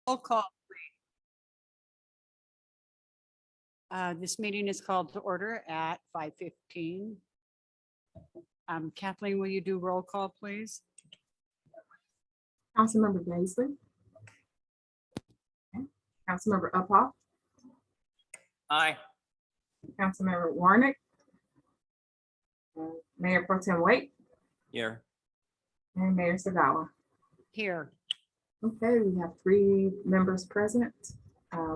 Roll call. This meeting is called to order at 5:15. Kathleen, will you do roll call, please? Councilmember Baisley. Okay. Councilmember Uphoff, Aye. Councilmember Warnick, Mayor Pro Tem White, Here. and Mayor Sagawa. Here. Okay, we have 3 members present.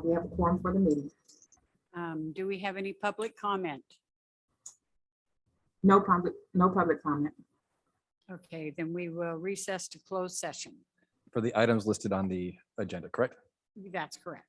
We have a quorum for the meeting. Do we have any public comment? No public comment. Okay, then we will recess to closed session. For the items listed on the agenda, correct? That's correct.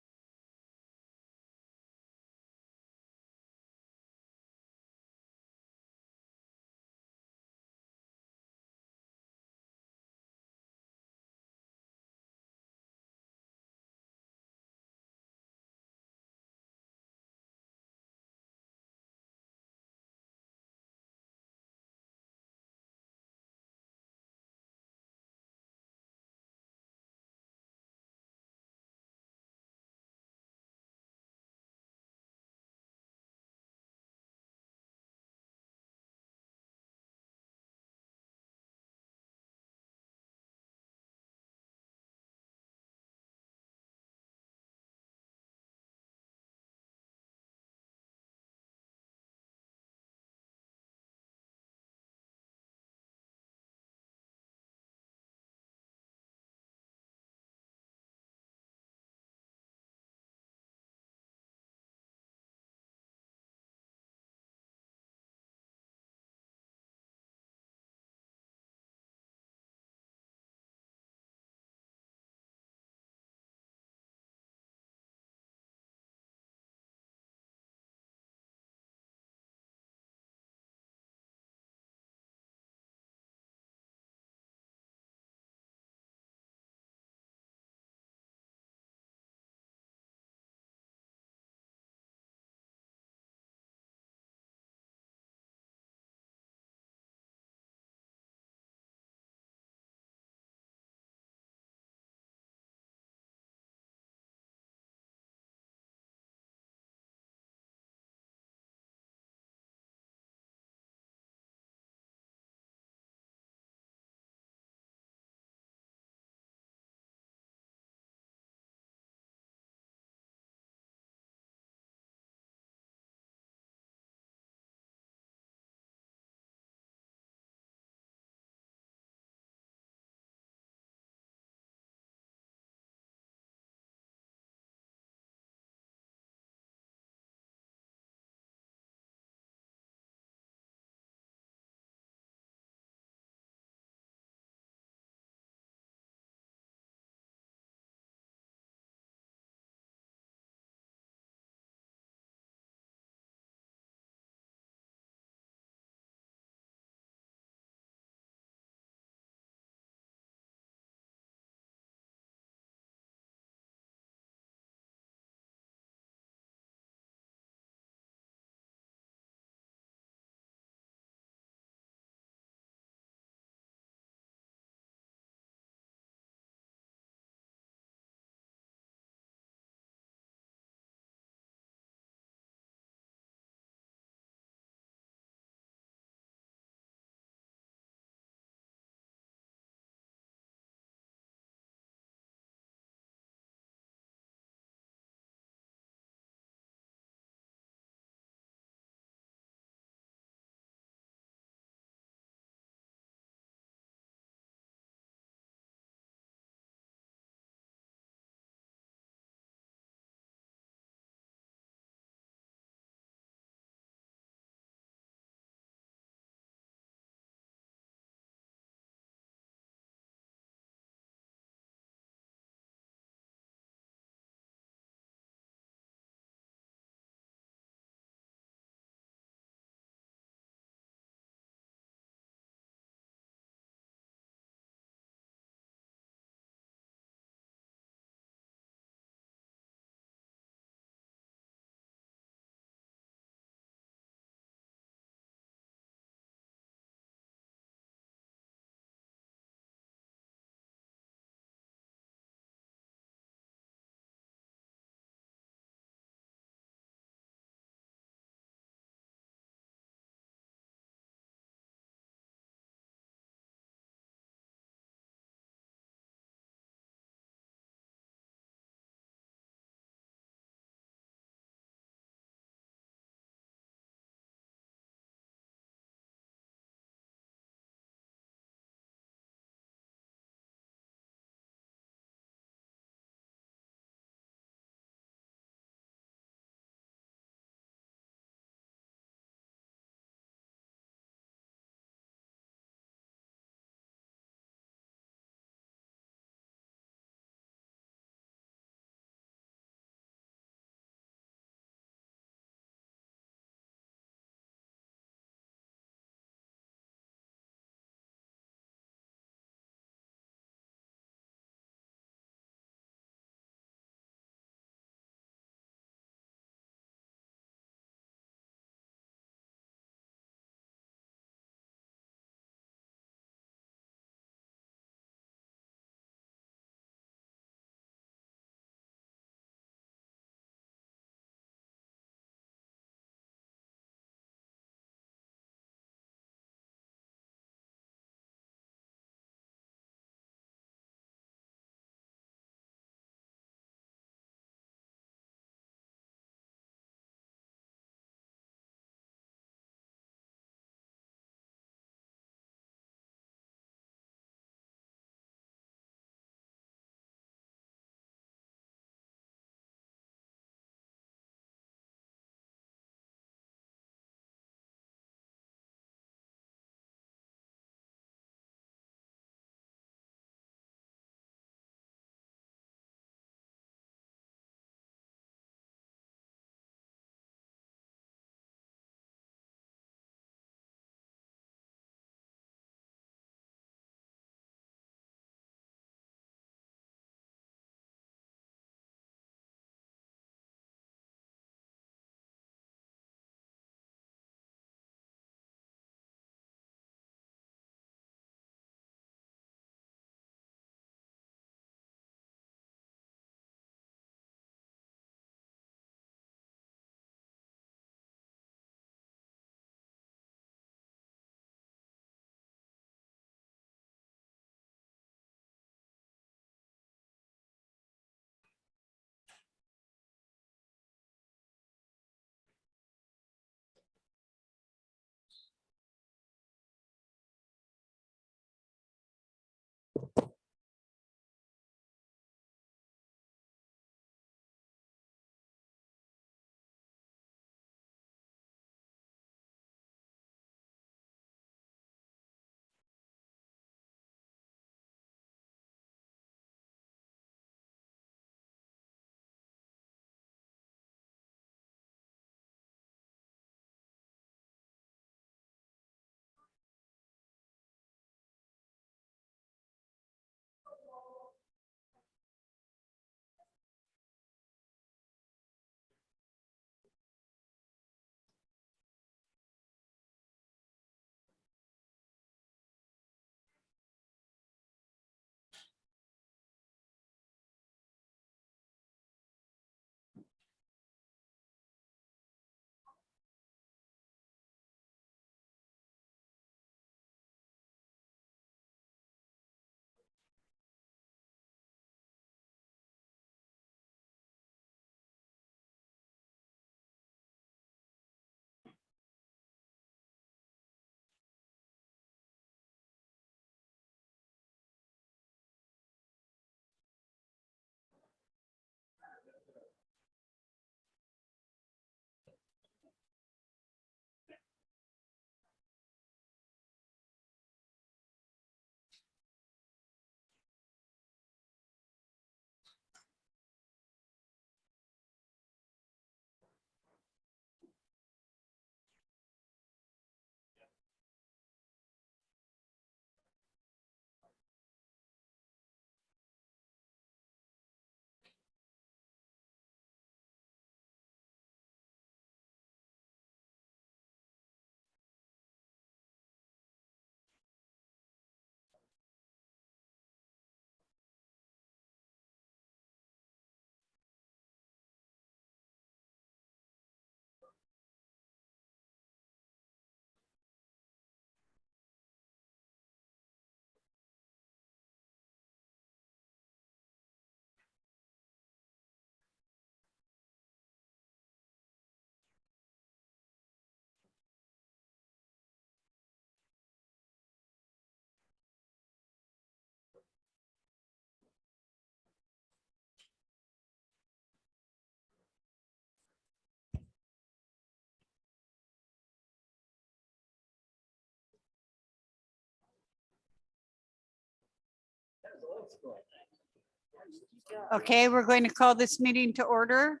Okay, we're going to call this meeting to order.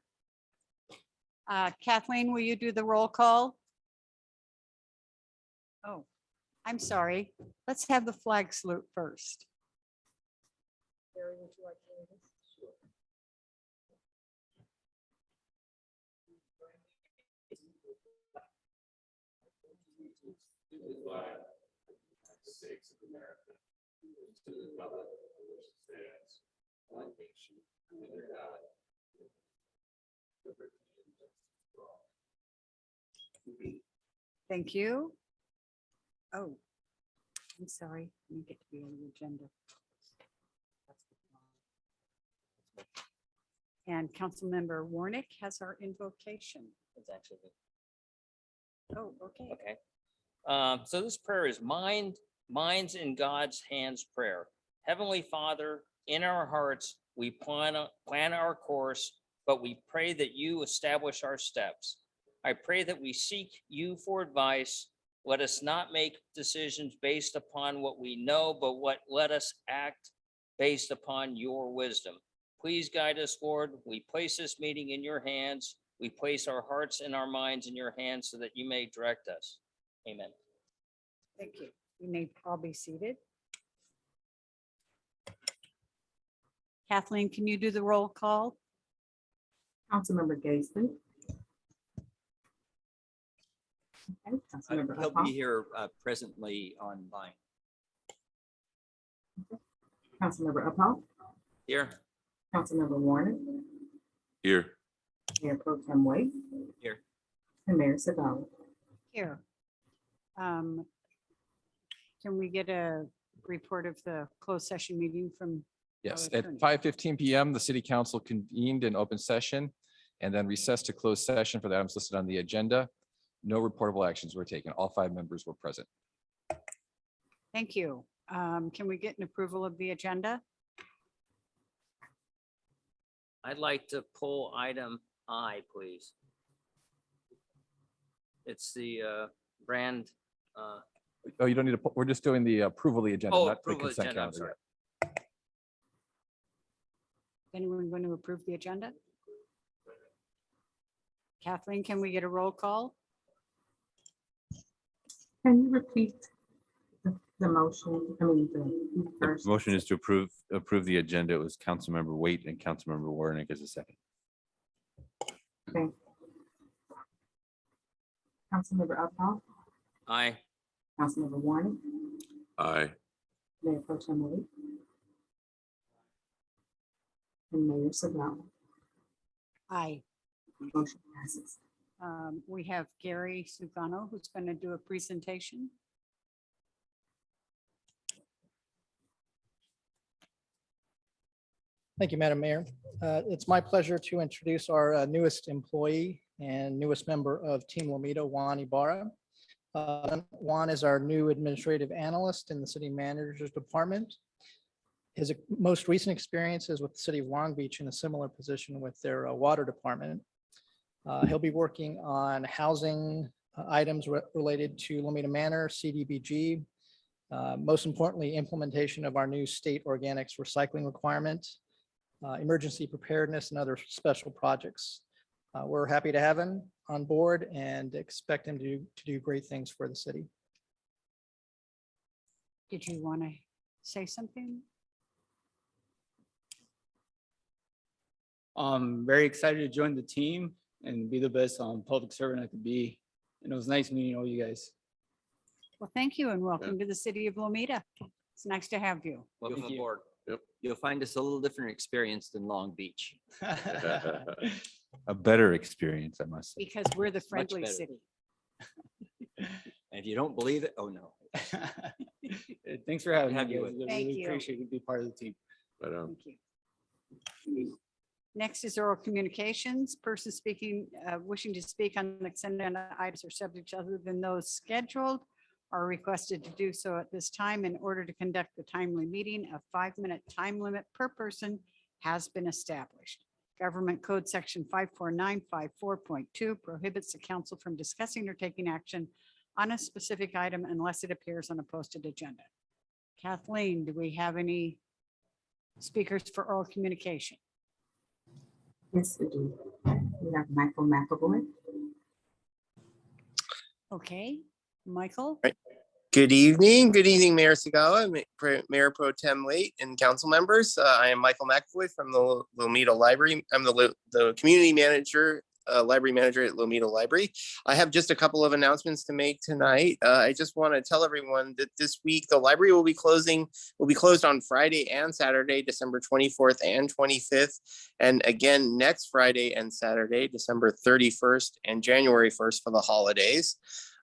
Kathleen, will you do the roll call? Oh, I'm sorry. Let's have the flag salute first. Barry, would you like to lead us? Thank you. Oh, I'm sorry. Let me get to be on the agenda. And Councilmember Warnick has our invocation. It's actually, Oh, okay. okay. So this prayer is minds in God's hands prayer. Heavenly Father, in our hearts, we plan our course, but we pray that you establish our steps. I pray that we seek you for advice. Let us not make decisions based upon what we know, but let us act based upon your wisdom. Please guide us, Lord. We place this meeting in your hands. We place our hearts and our minds in your hands so that you may direct us. Amen. Thank you. You may all be seated. Kathleen, can you do the roll call? Councilmember Gaiston. Okay, Councilmember He'll Uphoff. be here presently online. Councilmember Uphoff. Here. Councilmember Warner. Here. Mayor Pro Tem White. Here. And Mayor Savalla. Here. Can we get a report of the closed session meeting from? Yes, our at attorney? 5:15 PM, the city council convened in open session and then recessed to closed session for the items listed on the agenda. No reportable actions were taken. All 5 members were present. Thank you. Can we get an approval of the agenda? I'd like to pull item I, please. It's the brand. Oh, you don't need to, we're just doing the approval of the agenda, Oh, not the approval of consent agenda, I'm calendar. sorry. Anyone going to approve the agenda? Kathleen, can we get a roll call? Can you repeat the motion? I mean, the The first. motion is to approve the agenda. It was Councilmember Waite and Councilmember Warnick as a second. Okay. Councilmember Uphaul, Aye. Councilmember Warren, Aye. Mayor Pro Tem Wade, and Mayor Sabella. Aye. Motion passes. We have Gary Sugano, who's going to do a presentation. Thank you, Madam Mayor. It's my pleasure to introduce our newest employee and newest member of Team Lomita, Juan Ibarra. Juan is our new administrative analyst in the city manager's department. His most recent experience is with the city of Long Beach in a similar position with their water department. He'll be working on housing items related to Lomita Manor, CDBG. Most importantly, implementation of our new state organics recycling requirement, emergency preparedness, and other special projects. We're happy to have him on board and expect him to do great things for the city. Did you want to say something? I'm very excited to join the team and be the best public servant I could be. And it was nice meeting all you guys. Well, thank you and welcome to the city of Lomita. It's nice to have you. Welcome Thank you. aboard. You'll find us a little different experience than Long Beach. A better experience, I must say. Because we're the friendly better. city. And if you don't believe it, oh no. Thanks for having Have me. you guys. with- I Thank really you. appreciate you being part of the team. Thank you. Next is oral communications. Person speaking, wishing to speak on the consent agenda items or subjects other than those scheduled are requested to do so at this time. In order to conduct the timely meeting, a 5-minute time limit per person has been established. Government Code Section 54954.2 prohibits the council from discussing or taking action on a specific item unless it appears on a posted agenda. Kathleen, do we have any speakers for oral communication? Yes, we do. We have Michael McAvoy. Okay, Michael? Good evening, Mayor Sagala, Mayor Pro Tem Waite, and council members. I am Michael McAvoy from the Lomita Library. I'm the community manager, library manager at Lomita Library. I have just a couple of announcements to make tonight. I just want to tell everyone that this week the library will be closed on Friday and Saturday, December 24th and 25th, and again next Friday and Saturday, December 31st and January 1st for the holidays.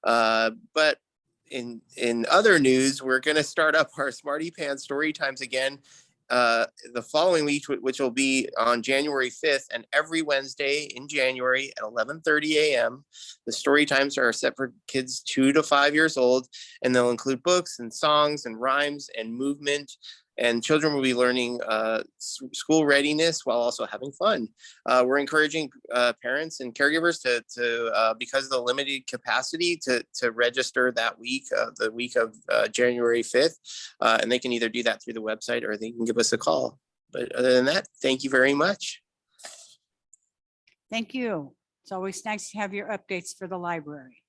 But in other news, we're going to start up our Smarty Pants story times again the following week, which will be on January 5th, and every Wednesday in January at 11:30 a.m. The story times are set for kids 2 to 5 years old, and they'll include books and songs and rhymes and movement. And children will be learning school readiness while also having fun. We're encouraging parents and caregivers to because of the limited capacity, to register that week, the week of January 5th. And they can either do that through the website or they can give us a call. But other than that, thank you very much. Thank you. It's always nice to have your updates for the library.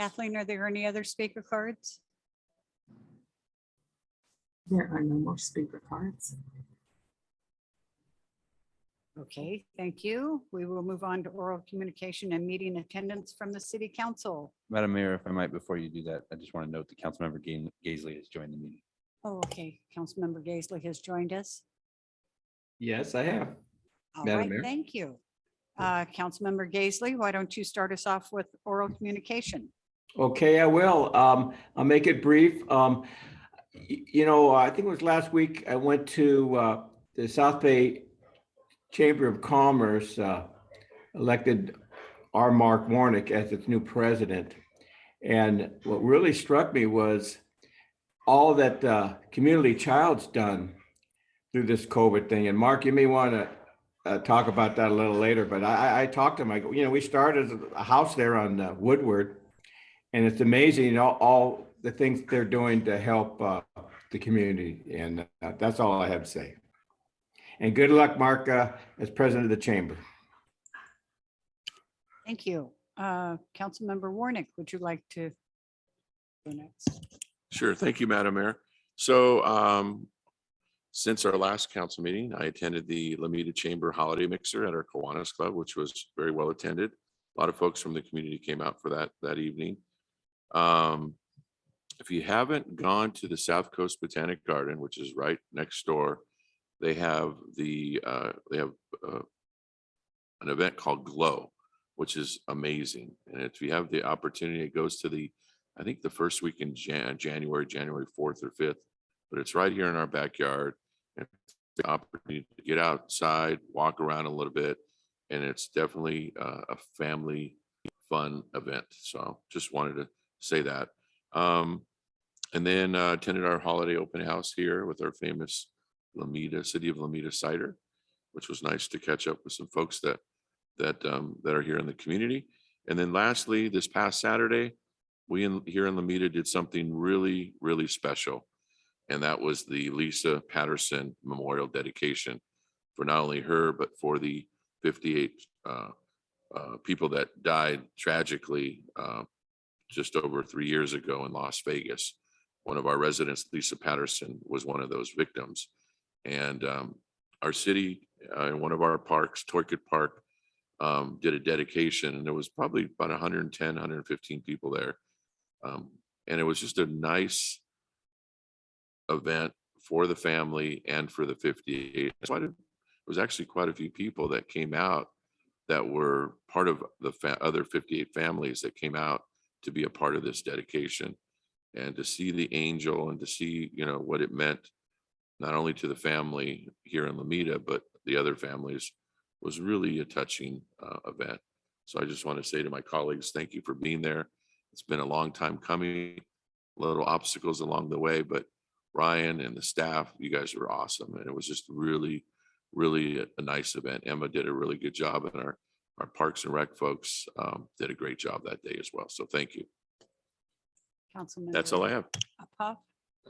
Kathleen, are there any other speaker cards? There are no more speaker cards. Okay, thank you. We will move on to oral communication and meeting attendance from the city council. Madam Mayor, if I might, before you do that, I just want to note that Councilmember Gaisley has joined the meeting. Oh, okay. Councilmember Gaisley has joined us. Yes, I have. All Madam right, Mayor. thank you. Councilmember Gaisley, why don't you start us off with oral communication? Okay, I will. I'll make it brief. I think it was last week, I went to the South Bay Chamber of Commerce, elected R. Mark Warnick as its new president. And what really struck me was all that Community Child's done through this COVID thing. And Mark, you may want to talk about that a little later, but I talked to him. I go, we started a house there on Woodward, and it's amazing, all the things they're doing to help the community. And that's all I have to say. And good luck, Mark, as president of the chamber. Thank you. Councilmember Warnick, would you like to go next? Sure. Thank you, Madam Mayor. So since our last council meeting, I attended the Lomita Chamber Holiday Mixer at our Kiwanis Club, which was very well attended. A lot of folks from the community came out for that evening. If you haven't gone to the South Coast Botanic Garden, which is right next door, they have an event called Glow, which is amazing. And if you have the opportunity, it goes to I think the first week in January 4th or 5th, but it's right here in our backyard. And it's the opportunity to get outside, walk around a little bit, and it's definitely a family fun event. So just wanted to say that. And then attended our holiday open house here with our famous City of Lomita cider, which was nice to catch up with some folks that are here in the community. And then lastly, this past Saturday, we here in Lomita did something really, really special. And that was the Lisa Patterson Memorial dedication for not only her, but for the 58 people that died tragically just over 3 years ago in Las Vegas. One of our residents, Lisa Patterson, was one of those victims. And our city, in one of our parks, Torkett Park, did a dedication, and there was probably about 110, 115 people there. And it was just a nice event for the family and for the 58. It was actually quite a few people that came out that were part of the other 58 families that came out to be a part of this dedication, and to see the angel and to see, what it meant, not only to the family here in Lomita, but the other families, was really a touching event. So I just want to say to my colleagues, thank you for being there. It's been a long time coming, little obstacles along the way, but Ryan and the staff, you guys were awesome. And it was just really, really a nice event. Emma did a really good job, and our Parks and Rec folks did a great job that day as well. So thank you. Councilmember. That's all I have. Puff.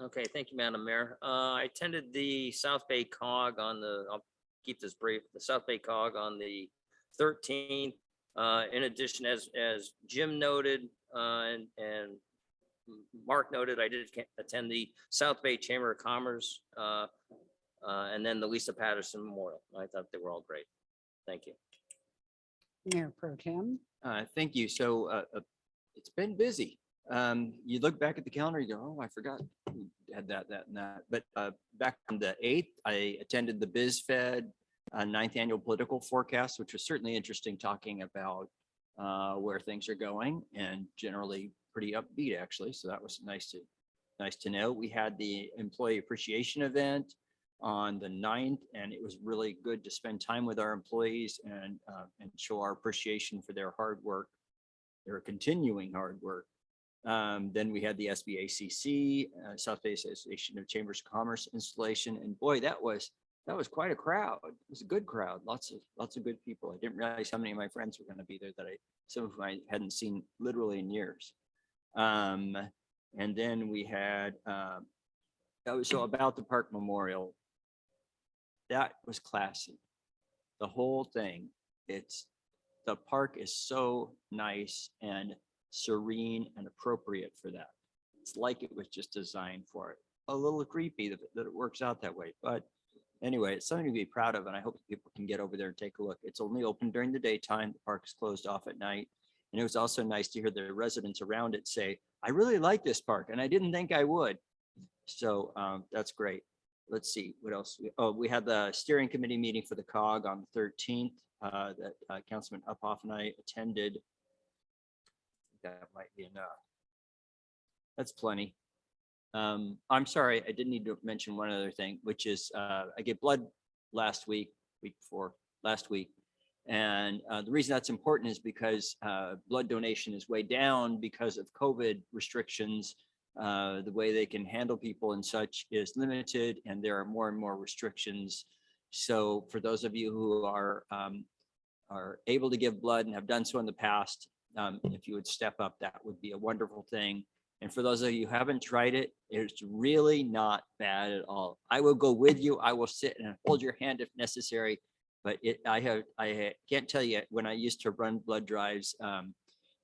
Okay, thank you, Madam Mayor. I attended the South Bay COG I'll keep this brief, the South Bay COG on the 13th. In addition, as Jim noted and Mark noted, I did attend the South Bay Chamber of Commerce and then the Lisa Patterson Memorial. I thought they were all great. Thank you. Mayor Pro Tem. Thank you. So it's been busy. You look back at the calendar, you go, oh, I forgot we had that, and that. But back on the 8th, I attended the BizFed 9th annual political forecast, which was certainly interesting, talking about where things are going, and generally pretty upbeat, actually. So that was nice to know. We had the employee appreciation event on the 9th, and it was really good to spend time with our employees and show our appreciation for their hard work, their continuing hard work. Then we had the SBACC, South Bay Association of Chambers of Commerce installation, and boy, that was quite a crowd. It was a good crowd, lots of good people. I didn't realize how many of my friends were going to be there, some of whom I hadn't seen literally in years. And then we had so about the Park Memorial, that was classy. The whole thing, the park is so nice and serene and appropriate for that. It's like it was just designed for it. A little creepy that it works out that way, but anyway, it's something to be proud of, and I hope people can get over there and take a look. It's only open during the daytime. The park is closed off at night. And it was also nice to hear the residents around it say, I really like this park, and I didn't think I would. So that's great. Let's see what else. We had the steering committee meeting for the COG on the 13th that Councilman Uphoff and I attended. That might be enough. That's plenty. I'm sorry, I did need to mention one other thing, which is I gave blood last week before last week. And the reason that's important is because blood donation is way down because of COVID restrictions. The way they can handle people and such is limited, and there are more and more restrictions. So for those of you who are able to give blood and have done so in the past, if you would step up, that would be a wonderful thing. And for those of you who haven't tried it, it's really not bad at all. I will go with you. I will sit and hold your hand if necessary. But I can't tell you, when I used to run blood drives,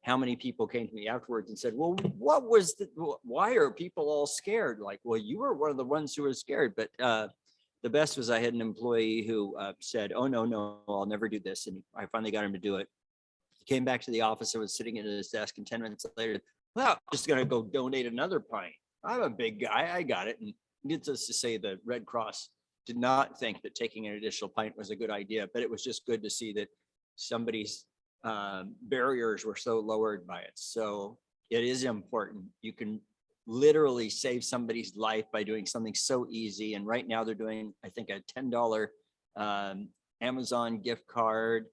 how many people came to me afterwards and said, well, why are people all scared? Like, well, you were one of the ones who were scared. But the best was I had an employee who said, oh, no, I'll never do this. And I finally got him to do it. He came back to the office. I was sitting at his desk, and 10 minutes later, well, I'm just going to go donate another pint. I'm a big guy. I got it. And needless to say, the Red Cross did not think that taking an additional pint was a good idea, but it was just good to see that somebody's barriers were so lowered by it. So it is important. You can literally save somebody's life by doing something so easy. And right now they're doing, I think, a $10 Amazon gift card.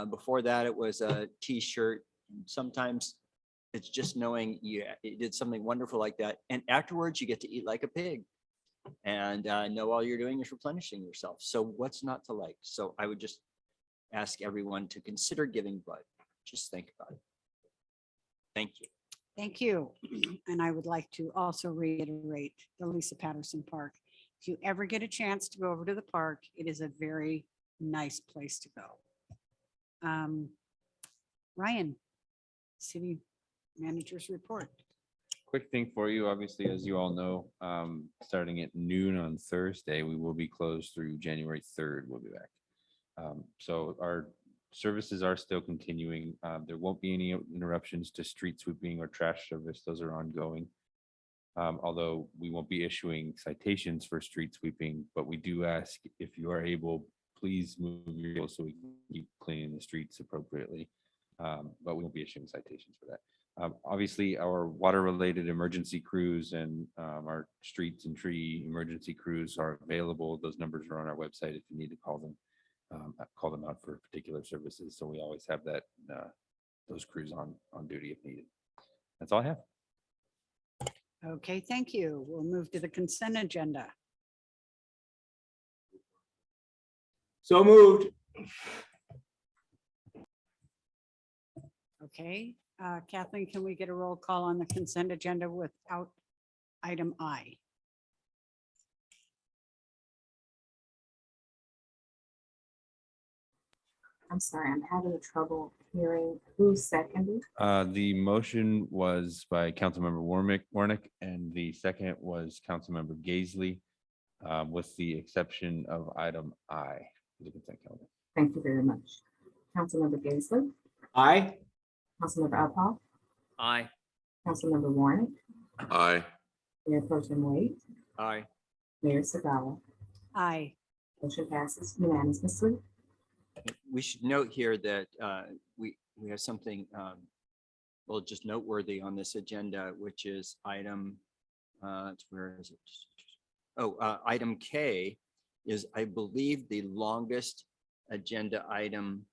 Before that, it was a t-shirt. Sometimes it's just knowing you did something wonderful like that. And afterwards you get to eat like a pig and know all you're doing is replenishing yourself. So what's not to like? So I would just ask everyone to consider giving blood. Just think about it. Thank you. Thank you. And I would like to also reiterate the Lisa Patterson Park. If you ever get a chance to go over to the park, it is a very nice place to go. Ryan, City Manager's report. Quick thing for you, obviously, as you all know, starting at noon on Thursday, we will be closed through January 3rd. We'll be back. So our services are still continuing. There won't be any interruptions to street sweeping or trash service. Those are ongoing. Although we won't be issuing citations for street sweeping, but we do ask, if you are able, please move your so we can keep cleaning the streets appropriately. But we won't be issuing citations for that. Obviously, our water-related emergency crews and our streets and tree emergency crews are available. Those numbers are on our website if you need to call them out for particular services. So we always have that those crews on duty if needed. That's all I have. Okay, thank you. We'll move to the consent agenda. So moved. Okay, Kathleen, can we get a roll call on the consent agenda without item I? I'm sorry, I'm having trouble hearing who seconded. The motion was by Councilmember Warnick, and the second was Councilmember Gaisley, with the exception of item I. The consent calendar. Thank you very much. Councilmember Gaisley, Aye. Councilmember Uphoff, Aye. Councilmember Warnick, Aye. Mayor Pro Tem Wade, Aye. Mayor Sagala. Aye. Motion passes unanimously. We should note here that we have something well, just noteworthy on this agenda, which is item where is it? Oh, item K is, I believe, the longest agenda item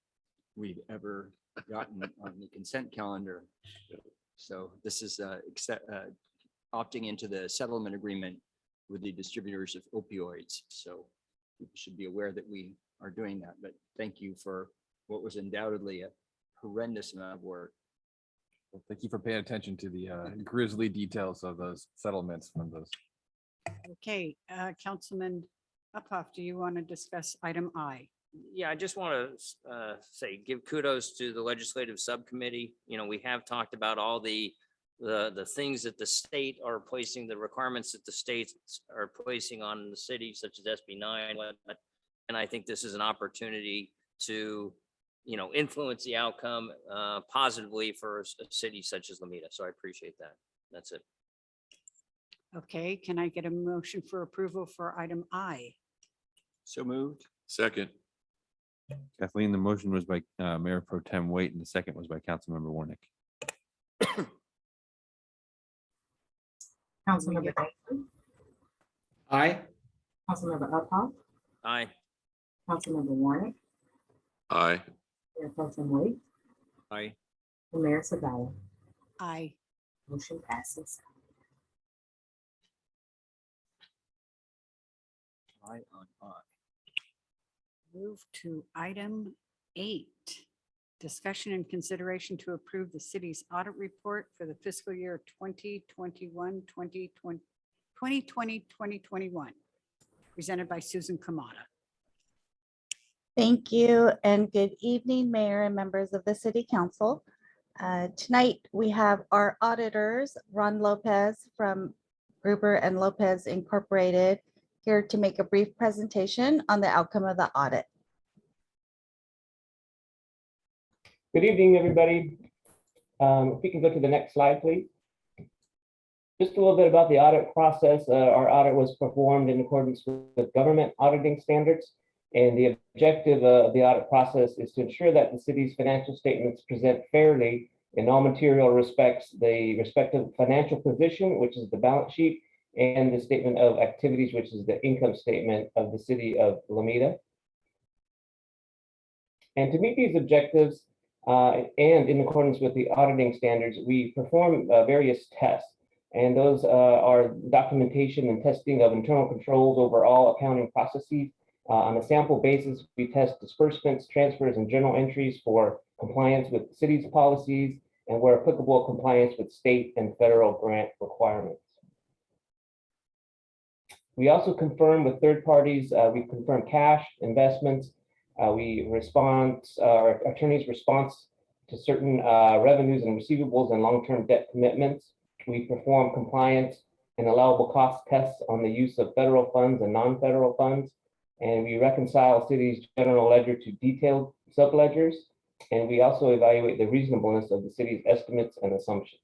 we've ever gotten on the consent calendar. So this is opting into the settlement agreement with the distributors of opioids. So people should be aware that we are doing that, but thank you for what was undoubtedly a horrendous amount of work. Well, thank you for paying attention to the grisly details of those settlements from those. Okay, Councilman Uphoff, do you want to discuss item I? Yeah, I just want to say, give kudos to the legislative subcommittee. You know, we have talked about all the things that the state are placing, the requirements that the states are placing on the city, such as SB 9. And I think this is an opportunity to, you know, influence the outcome positively for a city such as Lomita. So I appreciate that. That's it. Okay, can I get a motion for approval for item I? So moved. Second. Kathleen, the motion was by Mayor Pro Tem Waite, and the second was by Councilmember Warnick. Councilmember Gaisley, Aye. Councilmember Uphoff, Aye. Councilmember Warnick, Aye. Mayor Pro Tem Wade, Aye. and Mayor Sagala. Aye. Motion passes. Aye on aye. Move to item 8. Discussion and consideration to approve the city's audit report for the fiscal year 2021, 2021, presented by Susan Kamada. Thank you and good evening, Mayor and members of the City Council. Tonight, we have our auditors, Ron Lopez from Gruber and Lopez Incorporated, here to make a brief presentation on the outcome of the audit. Good evening, everybody. If we can go to the next slide, please. Just a little bit about the audit process. Our audit was performed in accordance with government auditing standards. And the objective of the audit process is to ensure that the city's financial statements present fairly in all material respects, the respective financial position, which is the balance sheet, and the statement of activities, which is the income statement of the city of Lomita. And to meet these objectives, and in accordance with the auditing standards, we perform various tests. And those are documentation and testing of internal controls over all accounting processes. On a sample basis, we test disbursements, transfers, and journal entries for compliance with the city's policies and where applicable, compliance with state and federal grant requirements. We also confirm with third parties, we confirm cash, investments, our attorney's response to certain revenues and receivables and long-term debt commitments. We perform compliance and allowable cost tests on the use of federal funds and non-federal funds. And we reconcile city's general ledger to detailed subledgers. And we also evaluate the reasonableness of the city's estimates and assumptions.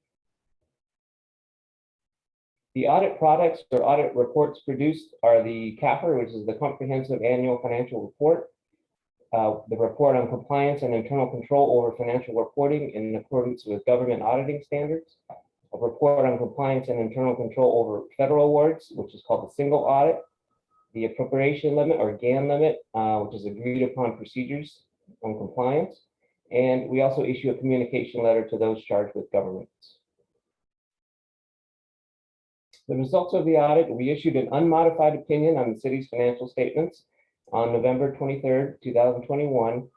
The audit products or audit reports produced are the CAFR, which is the Comprehensive Annual Financial Report, the report on compliance and internal control over financial reporting in accordance with government auditing standards, a report on compliance and internal control over federal awards, which is called the single audit, the appropriation limit or GAN limit, which is agreed upon procedures on compliance. And we also issue a communication letter to those charged with governance. The results of the audit, we issued an unmodified opinion on the city's financial statements on November 23rd, 2021.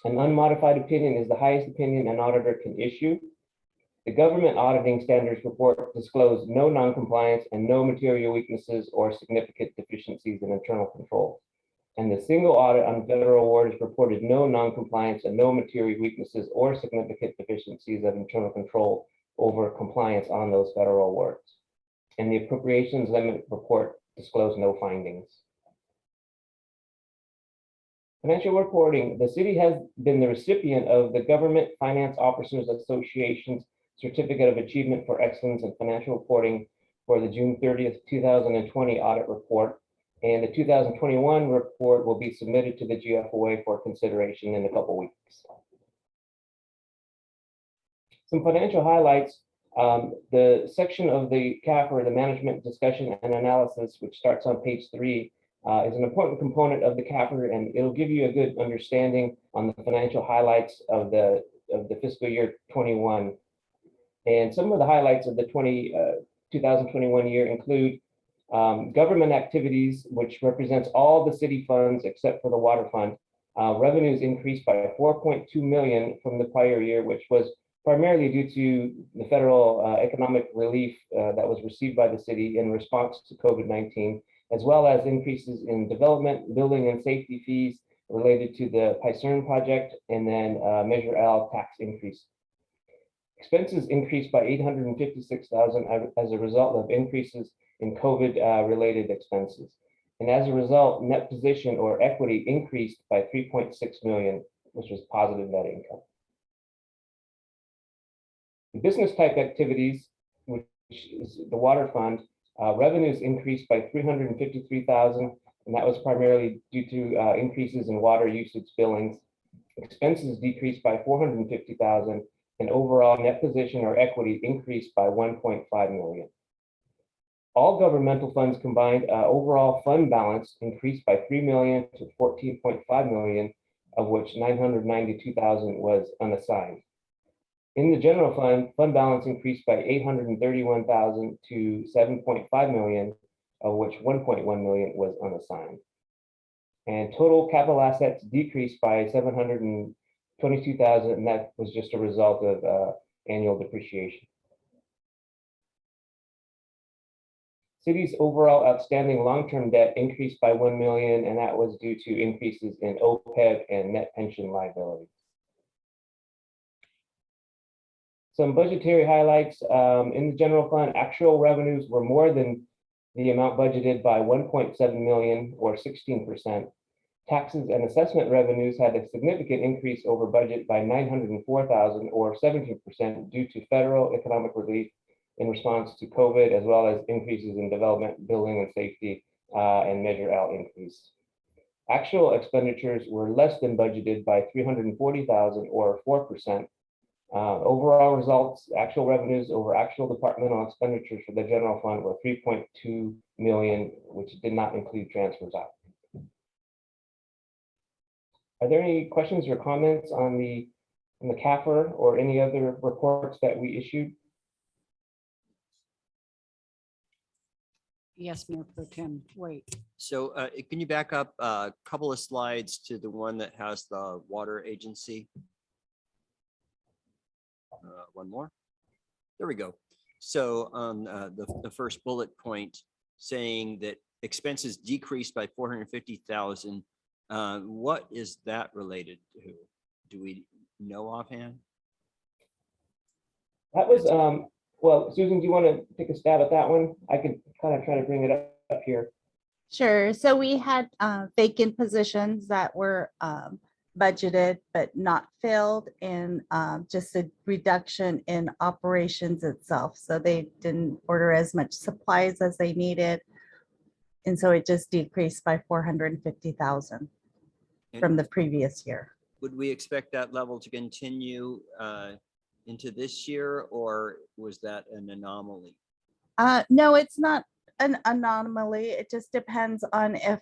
An unmodified opinion is the highest opinion an auditor can issue. The government auditing standards report disclosed no noncompliance and no material weaknesses or significant deficiencies in internal control. And the single audit on federal awards reported no noncompliance and no material weaknesses or significant deficiencies of internal control over compliance on those federal awards. And the appropriations limit report disclosed no findings. Financial reporting. The city has been the recipient of the Government Finance Officers Association's Certificate of Achievement for Excellence in Financial Reporting for the June 30th, 2020 audit report. And the 2021 report will be submitted to the GFOA for consideration in a couple weeks. Some financial highlights. The section of the CAFR, the Management Discussion and Analysis, which starts on page 3, is an important component of the CAFR, and it'll give you a good understanding on the financial highlights of the fiscal year 21. And some of the highlights of the 2021 year include government activities, which represents all the city funds except for the water fund. Revenues increased by 4.2 million from the prior year, which was primarily due to the federal economic relief that was received by the city in response to COVID-19, as well as increases in development, building, and safety fees related to the PICERN project, and then Measure L tax increase. Expenses increased by 856,000 as a result of increases in COVID-related expenses. And as a result, net position or equity increased by 3.6 million, which was positive net income. The business type activities, which is the water fund, revenues increased by 353,000, and that was primarily due to increases in water usage billings. Expenses decreased by 450,000, and overall net position or equity increased by 1.5 million. All governmental funds combined, overall fund balance increased by 3 million to 14.5 million, of which 992,000 was unassigned. In the general fund, fund balance increased by 831,000 to 7.5 million, of which 1.1 million was unassigned. And total capital assets decreased by 722,000, and that was just a result of annual depreciation. City's overall outstanding long-term debt increased by 1 million, and that was due to increases in OPEB and net pension liabilities. Some budgetary highlights in the general fund. Actual revenues were more than the amount budgeted by 1.7 million or 16%. Taxes and assessment revenues had a significant increase over budget by 904,000 or 17% due to federal economic relief in response to COVID, as well as increases in development, building and safety, and Measure L increase. Actual expenditures were less than budgeted by 340,000 or 4%. Overall results, actual revenues over actual departmental expenditures for the general fund were 3.2 million, which did not include transfers out. Are there any questions or comments on the CAFR or any other reports that we issued? Yes, Mayor Pro Tem, wait. So can you back up a couple of slides to the one that has the water agency? One more. There we go. So on the first bullet point saying that expenses decreased by 450,000. What is that related to? Do we know offhand? That was, well, Susan, do you want to take a stab at that one? I could kind of try to bring it up here. Sure. So we had vacant positions that were budgeted but not filled, and just a reduction in operations itself. So they didn't order as much supplies as they needed. And so it just decreased by 450,000 from the previous year. Would we expect that level to continue into this year, or was that an anomaly? No, it's not an anomaly. It just depends on if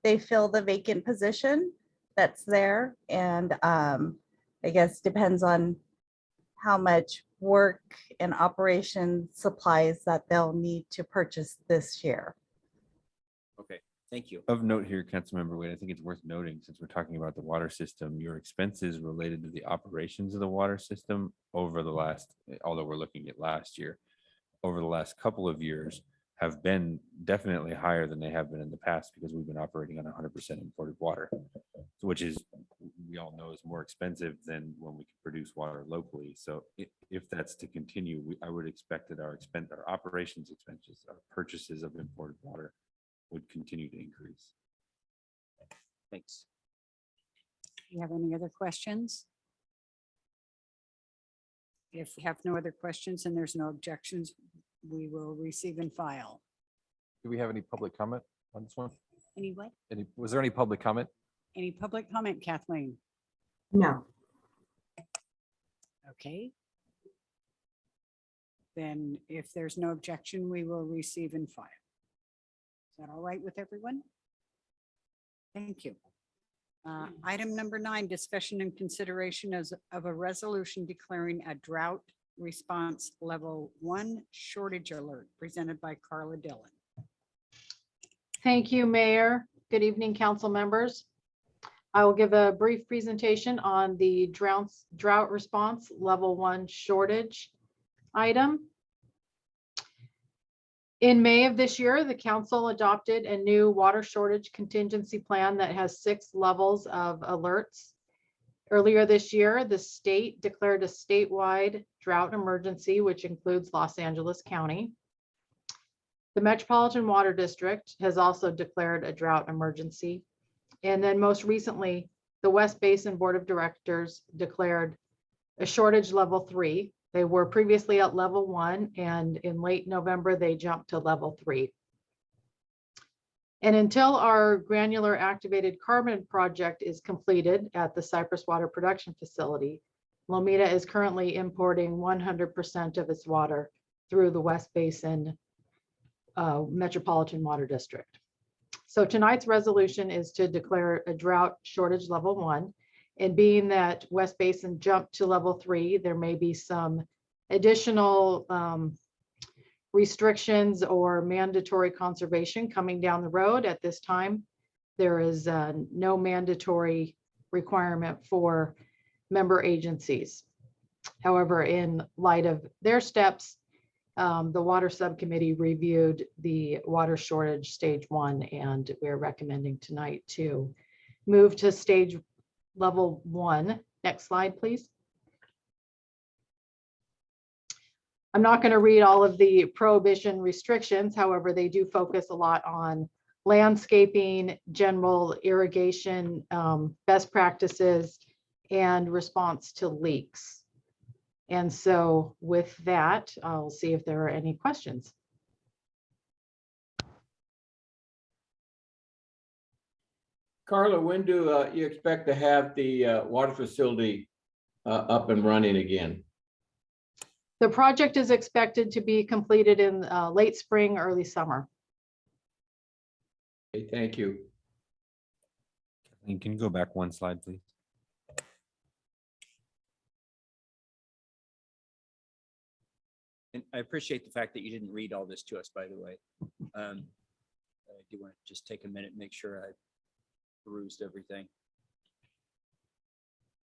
they fill the vacant position that's there. And I guess depends on how much work and operation supplies that they'll need to purchase this year. Okay, thank you. Of note here, Councilmember Wade, I think it's worth noting, since we're talking about the water system, your expenses related to the operations of the water system over the last, although we're looking at last year, over the last couple of years have been definitely higher than they have been in the past, because we've been operating on 100% imported water, which is, we all know, is more expensive than when we can produce water locally. So if that's to continue, I would expect that our operations expenses, our purchases of imported water would continue to increase. Thanks. Do you have any other questions? If you have no other questions and there's no objections, we will receive and file. Do we have any public comment on this one? Any what? Was there any public comment? Any public comment, Kathleen? No. Okay. Then if there's no objection, we will receive and file. Is that all right with everyone? Thank you. Item number 9, discussion and consideration of a resolution declaring a drought response level 1 shortage alert, presented by Carla Dillon. Thank you, Mayor. Good evening, council members. I will give a brief presentation on the drought response level 1 shortage item. In May of this year, the council adopted a new water shortage contingency plan that has 6 levels of alerts. Earlier this year, the state declared a statewide drought emergency, which includes Los Angeles County. The Metropolitan Water District has also declared a drought emergency. And then most recently, the West Basin Board of Directors declared a shortage level 3. They were previously at level 1, and in late November, they jumped to level 3. And until our granular activated carbon project is completed at the Cypress Water Production Facility, Lomita is currently importing 100% of its water through the West Basin Metropolitan Water District. So tonight's resolution is to declare a drought shortage level 1. And being that West Basin jumped to level 3, there may be some additional restrictions or mandatory conservation coming down the road at this time. There is no mandatory requirement for member agencies. However, in light of their steps, the water subcommittee reviewed the water shortage stage 1, and we're recommending tonight to move to stage level 1. Next slide, please. I'm not going to read all of the prohibition restrictions. However, they do focus a lot on landscaping, general irrigation, best practices, and response to leaks. And so with that, I'll see if there are any questions. Carla, when do you expect to have the water facility up and running again? The project is expected to be completed in late spring, early summer. Okay, thank you. You can go back one slide, please. And I appreciate the fact that you didn't read all this to us, by the way. I do want to just take a minute and make sure I perused everything.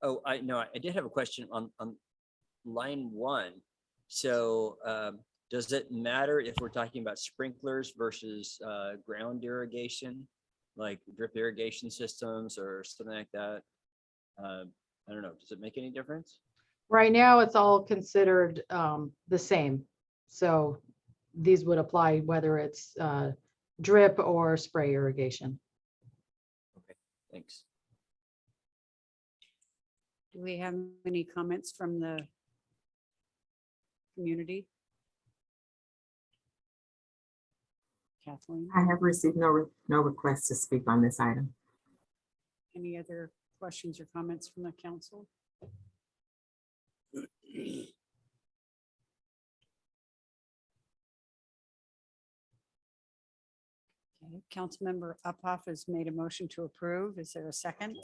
Oh, I did have a question on line 1. So does it matter if we're talking about sprinklers versus ground irrigation, like drip irrigation systems or something like that? I don't know. Does it make any difference? Right now, it's all considered the same. So these would apply whether it's drip or spray irrigation. Okay, thanks. Do we have any comments from the community? Kathleen, I have received no request to speak on this item. any other questions or comments from the council? Okay, Councilmember Uphoff has made a motion to approve. Is there a second?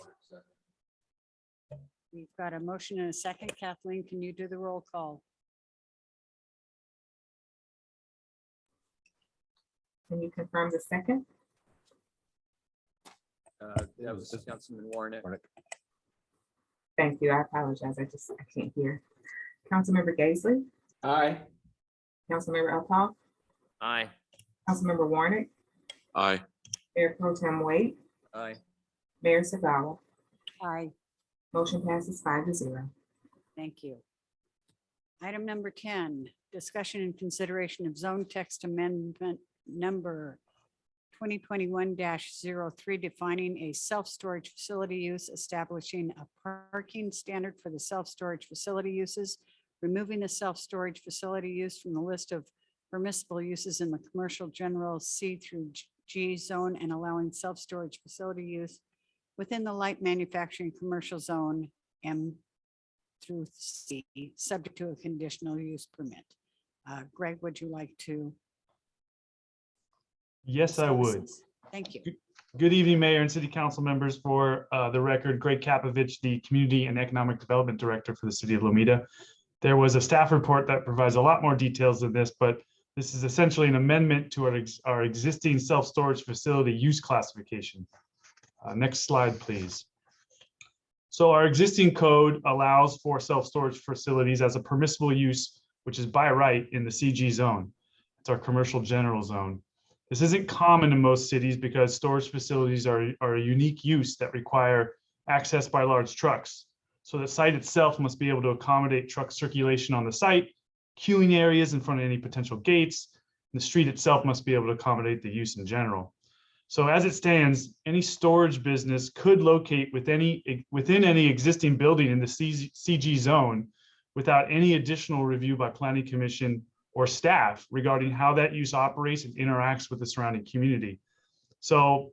We've got a motion and a second. Kathleen, can you do the roll call? Can you confirm the second? That was Councilman Warnick. Thank you. I apologize. I can't hear. Councilmember Gaisley, Aye. Councilmember Uphoff, Aye. Councilmember Warnick, Aye. Mayor Pro Tem Wade, Aye. Mayor Sagawa. Aye. Motion passes 5-0. Thank you. Item number 10, discussion and consideration of zone text amendment number 2021-03, defining a self-storage facility use, establishing a parking standard for the self-storage facility uses, removing the self-storage facility use from the list of permissible uses in the commercial general C through G zone, and allowing self-storage facility use within the light manufacturing commercial zone M through C, subject to a conditional use permit. Greg, would you like to? Yes, I would. discuss this? Thank you. Good evening, Mayor and City Council members. For the record, Greg Kapovich, the Community and Economic Development Director for the City of Lomita. There was a staff report that provides a lot more details than this, but this is essentially an amendment to our existing self-storage facility use classification. Next slide, please. So our existing code allows for self-storage facilities as a permissible use, which is by right in the CG zone. It's our commercial general zone. This isn't common in most cities because storage facilities are a unique use that require access by large trucks. So the site itself must be able to accommodate truck circulation on the site, queuing areas in front of any potential gates. And the street itself must be able to accommodate the use in general. So as it stands, any storage business could locate within any existing building in the CG zone without any additional review by Planning Commission or staff regarding how that use operates and interacts with the surrounding community. So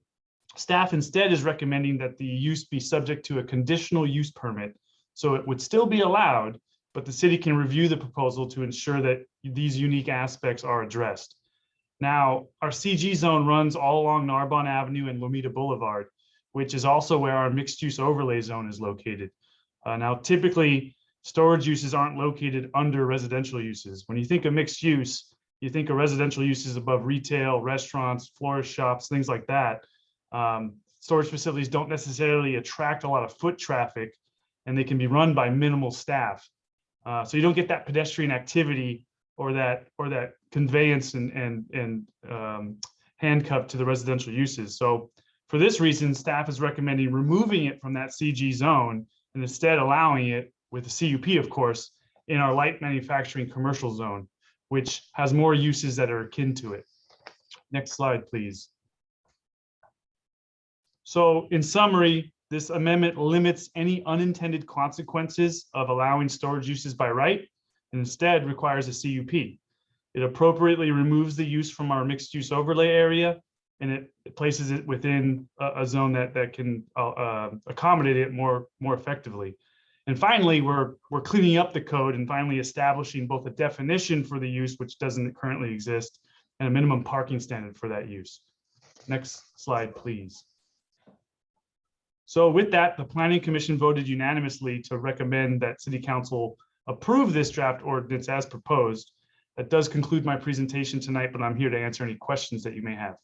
staff instead is recommending that the use be subject to a conditional use permit. So it would still be allowed, but the city can review the proposal to ensure that these unique aspects are addressed. Now, our CG zone runs all along Narbonne Avenue and Lomita Boulevard, which is also where our mixed use overlay zone is located. Now, typically, storage uses aren't located under residential uses. When you think of mixed use, you think of residential uses above retail, restaurants, florist shops, things like that. Storage facilities don't necessarily attract a lot of foot traffic, and they can be run by minimal staff. So you don't get that pedestrian activity or that conveyance and handcuffed to the residential uses. So for this reason, staff is recommending removing it from that CG zone and instead allowing it with the CUP, of course, in our light manufacturing commercial zone, which has more uses that are akin to it. Next slide, please. So in summary, this amendment limits any unintended consequences of allowing storage uses by right, and instead requires a CUP. It appropriately removes the use from our mixed use overlay area, and it places it within a zone that can accommodate it more effectively. And finally, we're cleaning up the code and finally establishing both a definition for the use, which doesn't currently exist, and a minimum parking standard for that use. Next slide, please. So with that, the Planning Commission voted unanimously to recommend that City Council approve this draft ordinance as proposed. That does conclude my presentation tonight, but I'm here to answer any questions that you may have.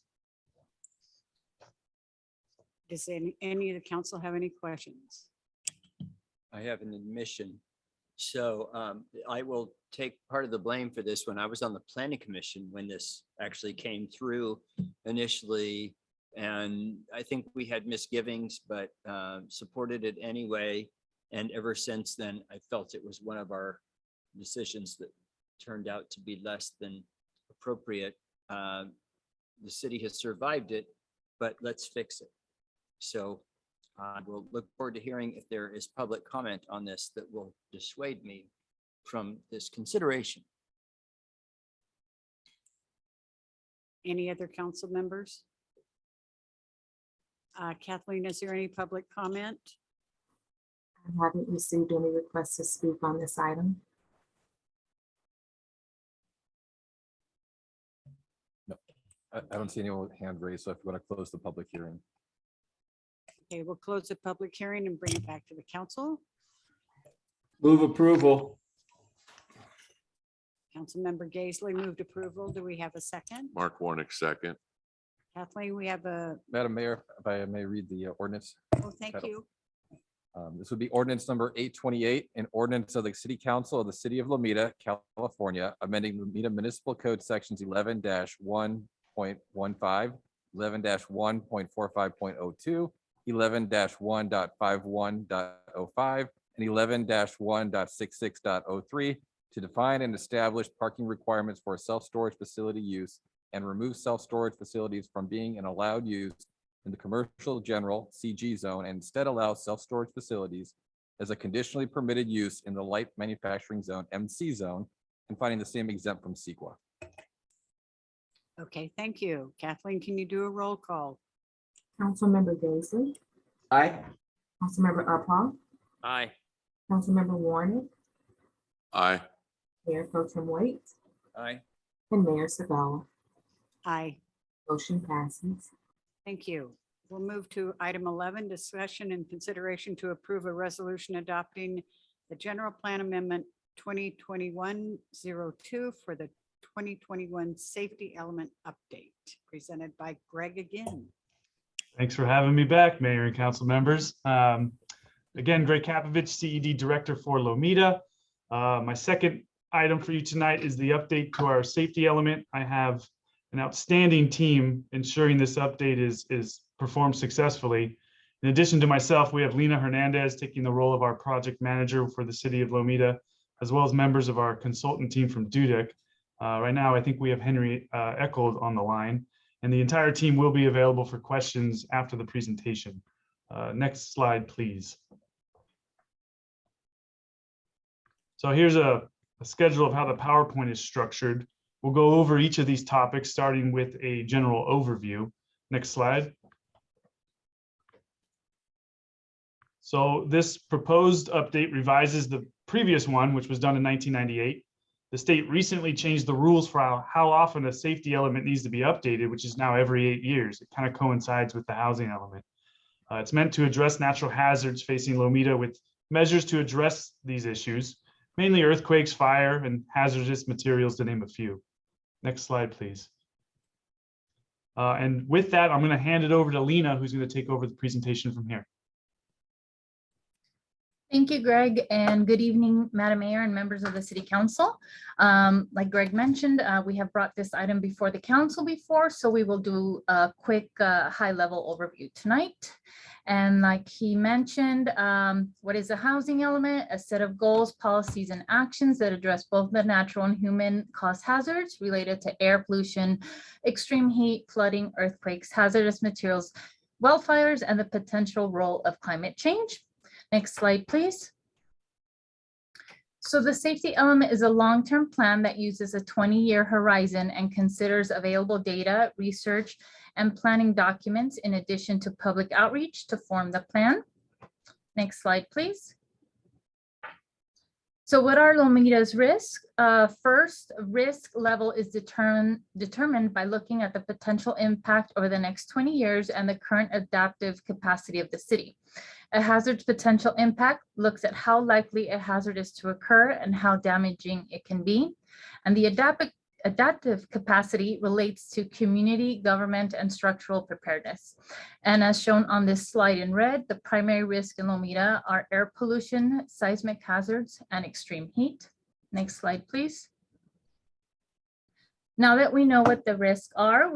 Does any of the council have any questions? I have an admission. So I will take part of the blame for this. When I was on the planning commission, when this actually came through initially, and I think we had misgivings, but supported it anyway. And ever since then, I felt it was one of our decisions that turned out to be less than appropriate. The city has survived it, but let's fix it. So I will look forward to hearing if there is public comment on this that will dissuade me from this consideration. Any other council members? Kathleen, is there any public comment? I haven't received any requests to speak on this item. No, I don't see anyone with hand raised, so if you want to close the public hearing. Okay, we'll close the public hearing and bring it back to the council. Move approval. Councilmember Gaisley moved approval. Do we have a second? Mark Warnick, second. Kathleen, we have a, Madam Mayor, if I may read the ordinance. oh, thank Title. you. This would be ordinance number 828, an ordinance of the City Council of the City of Lomita, California, amending Lomita Municipal Code sections 11-1.15, 11-1.45.02, 11-1.51.05, and 11-1.66.03 to define and establish parking requirements for self-storage facility use and remove self-storage facilities from being an allowed use in the commercial general CG zone and instead allow self-storage facilities as a conditionally permitted use in the light manufacturing zone MC zone and finding the same exempt from CEQA. Okay, thank you. Kathleen, can you do a roll call? Councilmember Gaisley, Aye. Councilmember Uphaul, Aye. Councilmember Warnick, Aye. Mayor Pro Tem Waite, Aye. and Mayor Sagala. Aye, Motion passes. thank you. We'll move to item 11, discussion and consideration to approve a resolution adopting the general plan amendment 2021-02 for the 2021 safety element update, presented by Greg again. Thanks for having me back, Mayor and council members. Again, Greg Kapovich, CED Director for Lomita. My second item for you tonight is the update to our safety element. I have an outstanding team ensuring this update is performed successfully. In addition to myself, we have Lena Hernandez taking the role of our project manager for the city of Lomita, as well as members of our consultant team from Dudek. Right now, I think we have Henry Eckold on the line, and the entire team will be available for questions after the presentation. Next slide, please. So here's a schedule of how the PowerPoint is structured. We'll go over each of these topics, starting with a general overview. Next slide. So this proposed update revises the previous one, which was done in 1998. The state recently changed the rules for how often a safety element needs to be updated, which is now every 8 years. It kind of coincides with the housing element. It's meant to address natural hazards facing Lomita with measures to address these issues, mainly earthquakes, fire, and hazardous materials, to name a few. Next slide, please. And with that, I'm going to hand it over to Lena, who's going to take over the presentation from here. Thank you, Greg, and good evening, Madam Mayor and members of the City Council. Like Greg mentioned, we have brought this item before the council before, so we will do a quick high-level overview tonight. And like he mentioned, what is a housing element? A set of goals, policies, and actions that address both the natural and human caused hazards related to air pollution, extreme heat, flooding, earthquakes, hazardous materials, wildfires, and the potential role of climate change. Next slide, please. So the safety element is a long-term plan that uses a 20-year horizon and considers available data, research, and planning documents in addition to public outreach to form the plan. Next slide, please. So what are Lomita's risks? First, risk level is determined by looking at the potential impact over the next 20 years and the current adaptive capacity of the city. A hazard's potential impact looks at how likely a hazard is to occur and how damaging it can be. And the adaptive capacity relates to community, government, and structural preparedness. And as shown on this slide in red, the primary risk in Lomita are air pollution, seismic hazards, and extreme heat. Next slide, please. Now that we know what the risks are,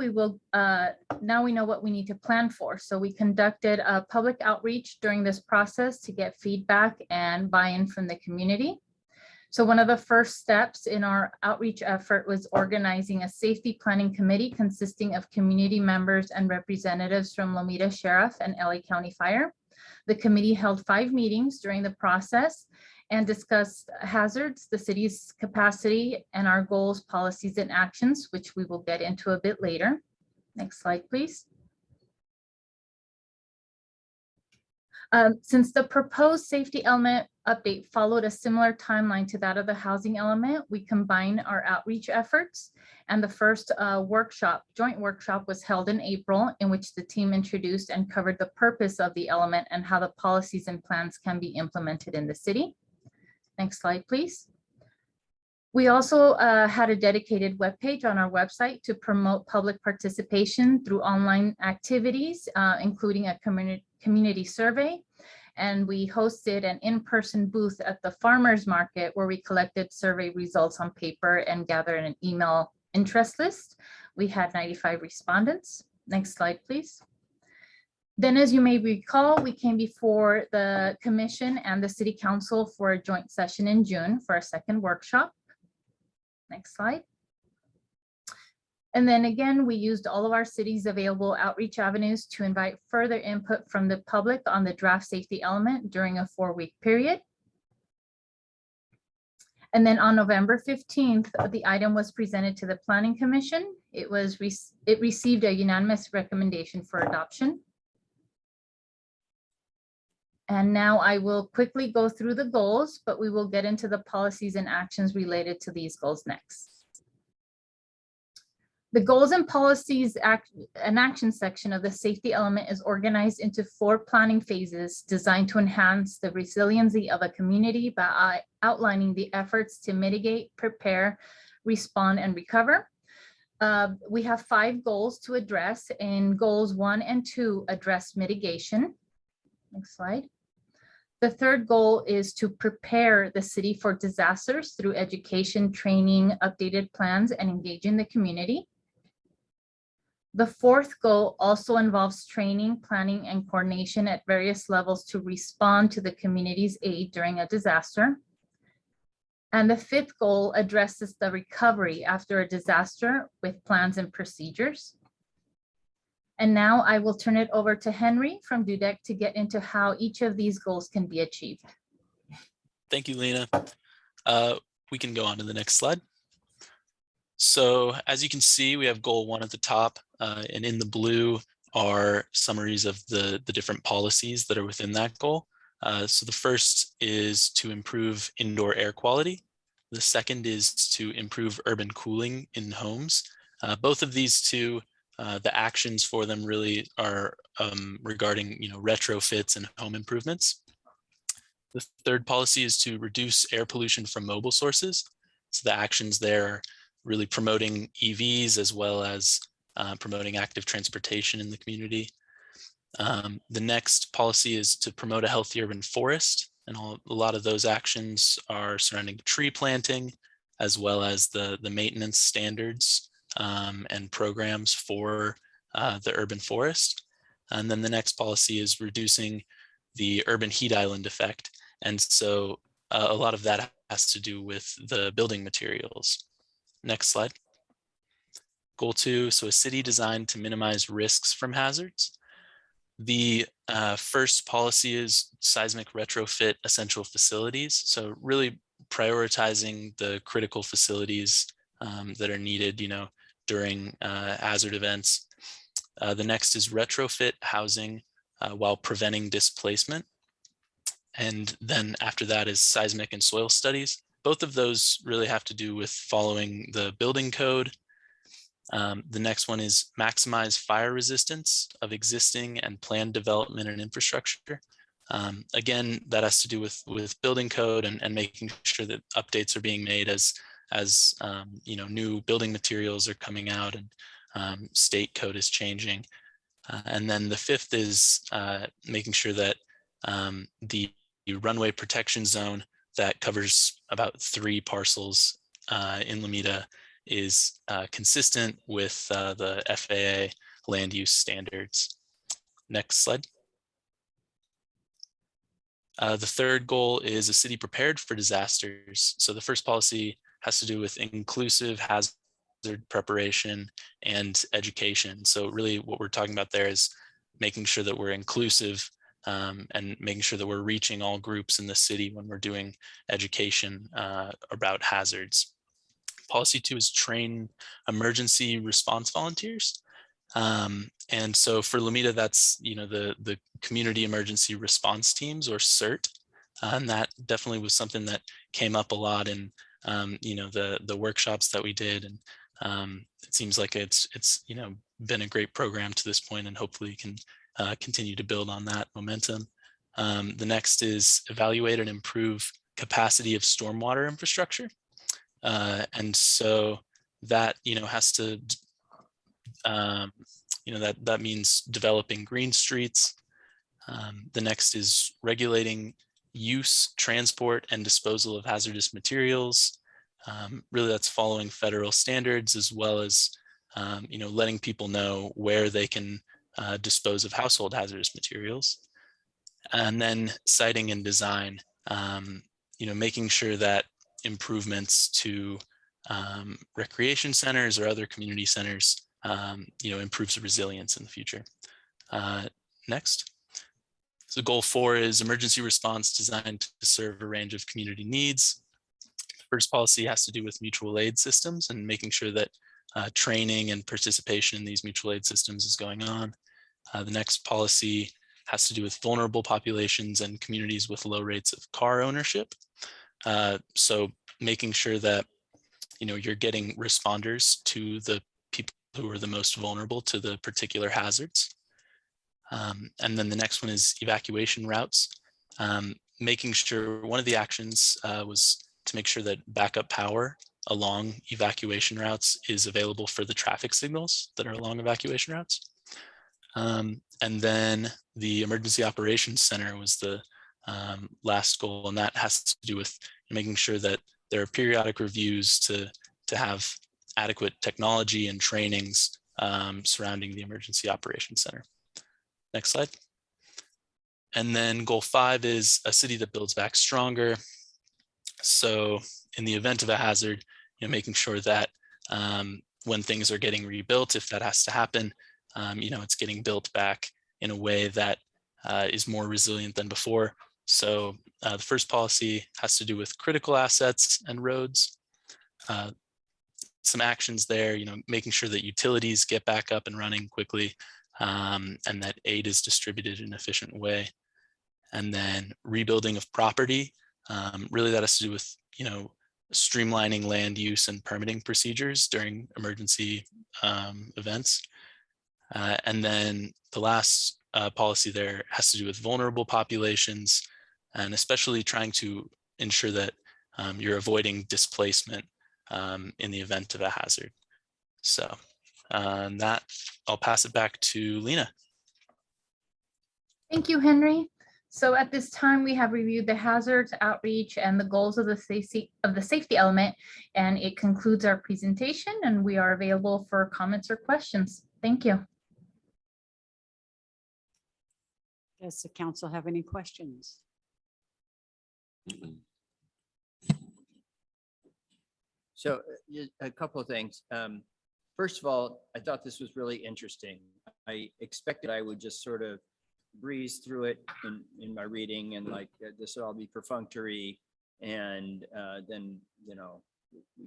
now we know what we need to plan for. So we conducted a public outreach during this process to get feedback and buy-in from the community. So one of the first steps in our outreach effort was organizing a safety planning committee consisting of community members and representatives from Lomita Sheriff and LA County Fire. The committee held 5 meetings during the process and discussed hazards, the city's capacity, and our goals, policies, and actions, which we will get into a bit later. Next slide, please. Since the proposed safety element update followed a similar timeline to that of the housing element, we combined our outreach efforts, and the first joint workshop was held in April, in which the team introduced and covered the purpose of the element and how the policies and plans can be implemented in the city. Next slide, please. We also had a dedicated webpage on our website to promote public participation through online activities, including a community survey. And we hosted an in-person booth at the farmers market where we collected survey results on paper and gathered an email interest list. We had 95 respondents. Next slide, please. Then, as you may recall, we came before the commission and the city council for a joint session in June for a second workshop. Next slide. And then again, we used all of our city's available outreach avenues to invite further input from the public on the draft safety element during a 4-week period. And then on November 15th, the item was presented to the Planning Commission. It received a unanimous recommendation for adoption. And now I will quickly go through the goals, but we will get into the policies and actions related to these goals next. The goals and policies and action section of the safety element is organized into 4 planning phases designed to enhance the resiliency of a community by outlining the efforts to mitigate, prepare, respond, and recover. We have 5 goals to address, and goals 1 and 2 address mitigation. Next slide. The third goal is to prepare the city for disasters through education, training, updated plans, and engaging the community. The 4th goal also involves training, planning, and coordination at various levels to respond to the community's aid during a disaster. And the 5th goal addresses the recovery after a disaster with plans and procedures. And now I will turn it over to Henry from DUDEC to get into how each of these goals can be achieved. Thank you, Lena. We can go on to the next slide. So as you can see, we have goal 1 at the top, and in the blue are summaries of the different policies that are within that goal. So the first is to improve indoor air quality. The second is to improve urban cooling in homes. Both of these two, the actions for them really are regarding retrofits and home improvements. The third policy is to reduce air pollution from mobile sources. So the actions there are really promoting EVs as well as promoting active transportation in the community. The next policy is to promote a healthy urban forest, and a lot of those actions are surrounding tree planting, as well as the maintenance standards and programs for the urban forest. And then the next policy is reducing the urban heat island effect. And so a lot of that has to do with the building materials. Next slide. Goal 2, so a city designed to minimize risks from hazards. The first policy is seismic retrofit essential facilities. So really prioritizing the critical facilities that are needed, during hazard events. The next is retrofit housing while preventing displacement. And then after that is seismic and soil studies. Both of those really have to do with following the building code. The next one is maximize fire resistance of existing and planned development and infrastructure. Again, that has to do with building code and making sure that updates are being made as new building materials are coming out and state code is changing. And then the fifth is making sure that the runway protection zone that covers about 3 parcels in Lomita is consistent with the FAA land use standards. Next slide. The third goal is a city prepared for disasters. So the first policy has to do with inclusive hazard preparation and education. So really what we're talking about there is making sure that we're inclusive and making sure that we're reaching all groups in the city when we're doing education about hazards. Policy 2 is train emergency response volunteers. And so for Lomita, that's the community emergency response teams, or CERT. And that definitely was something that came up a lot in the workshops that we did. And it seems like it's been a great program to this point, and hopefully can continue to build on that momentum. The next is evaluate and improve capacity of stormwater infrastructure. And so that has to that means developing green streets. The next is regulating use, transport, and disposal of hazardous materials. Really, that's following federal standards, as well as letting people know where they can dispose of household hazardous materials. And then siting and design, making sure that improvements to recreation centers or other community centers improves the resilience in the future. Next. So goal 4 is emergency response designed to serve a range of community needs. First policy has to do with mutual aid systems and making sure that training and participation in these mutual aid systems is going on. The next policy has to do with vulnerable populations and communities with low rates of car ownership. So making sure that you're getting responders to the people who are the most vulnerable to the particular hazards. And then the next one is evacuation routes. Making sure one of the actions was to make sure that backup power along evacuation routes is available for the traffic signals that are along evacuation routes. And then the Emergency Operations Center was the last goal, and that has to do with making sure that there are periodic reviews to have adequate technology and trainings surrounding the Emergency Operations Center. Next slide. And then goal 5 is a city that builds back stronger. So in the event of a hazard, making sure that when things are getting rebuilt, if that has to happen, it's getting built back in a way that is more resilient than before. So the first policy has to do with critical assets and roads. Some actions there, making sure that utilities get back up and running quickly, and that aid is distributed in an efficient way. And then rebuilding of property, really that has to do with, streamlining land use and permitting procedures during emergency events. And then the last policy there has to do with vulnerable populations, and especially trying to ensure that you're avoiding displacement in the event of a hazard. So that I'll pass it back to Lena. Thank you, Henry. So at this time, we have reviewed the hazards, outreach, and the goals of the safety element, and it concludes our presentation, and we are available for comments or questions. Thank you. Does the council have any questions? So a couple of things. First of all, I thought this was really interesting. I expected I would just sort of breeze through it in my reading and like this would all be perfunctory and then, we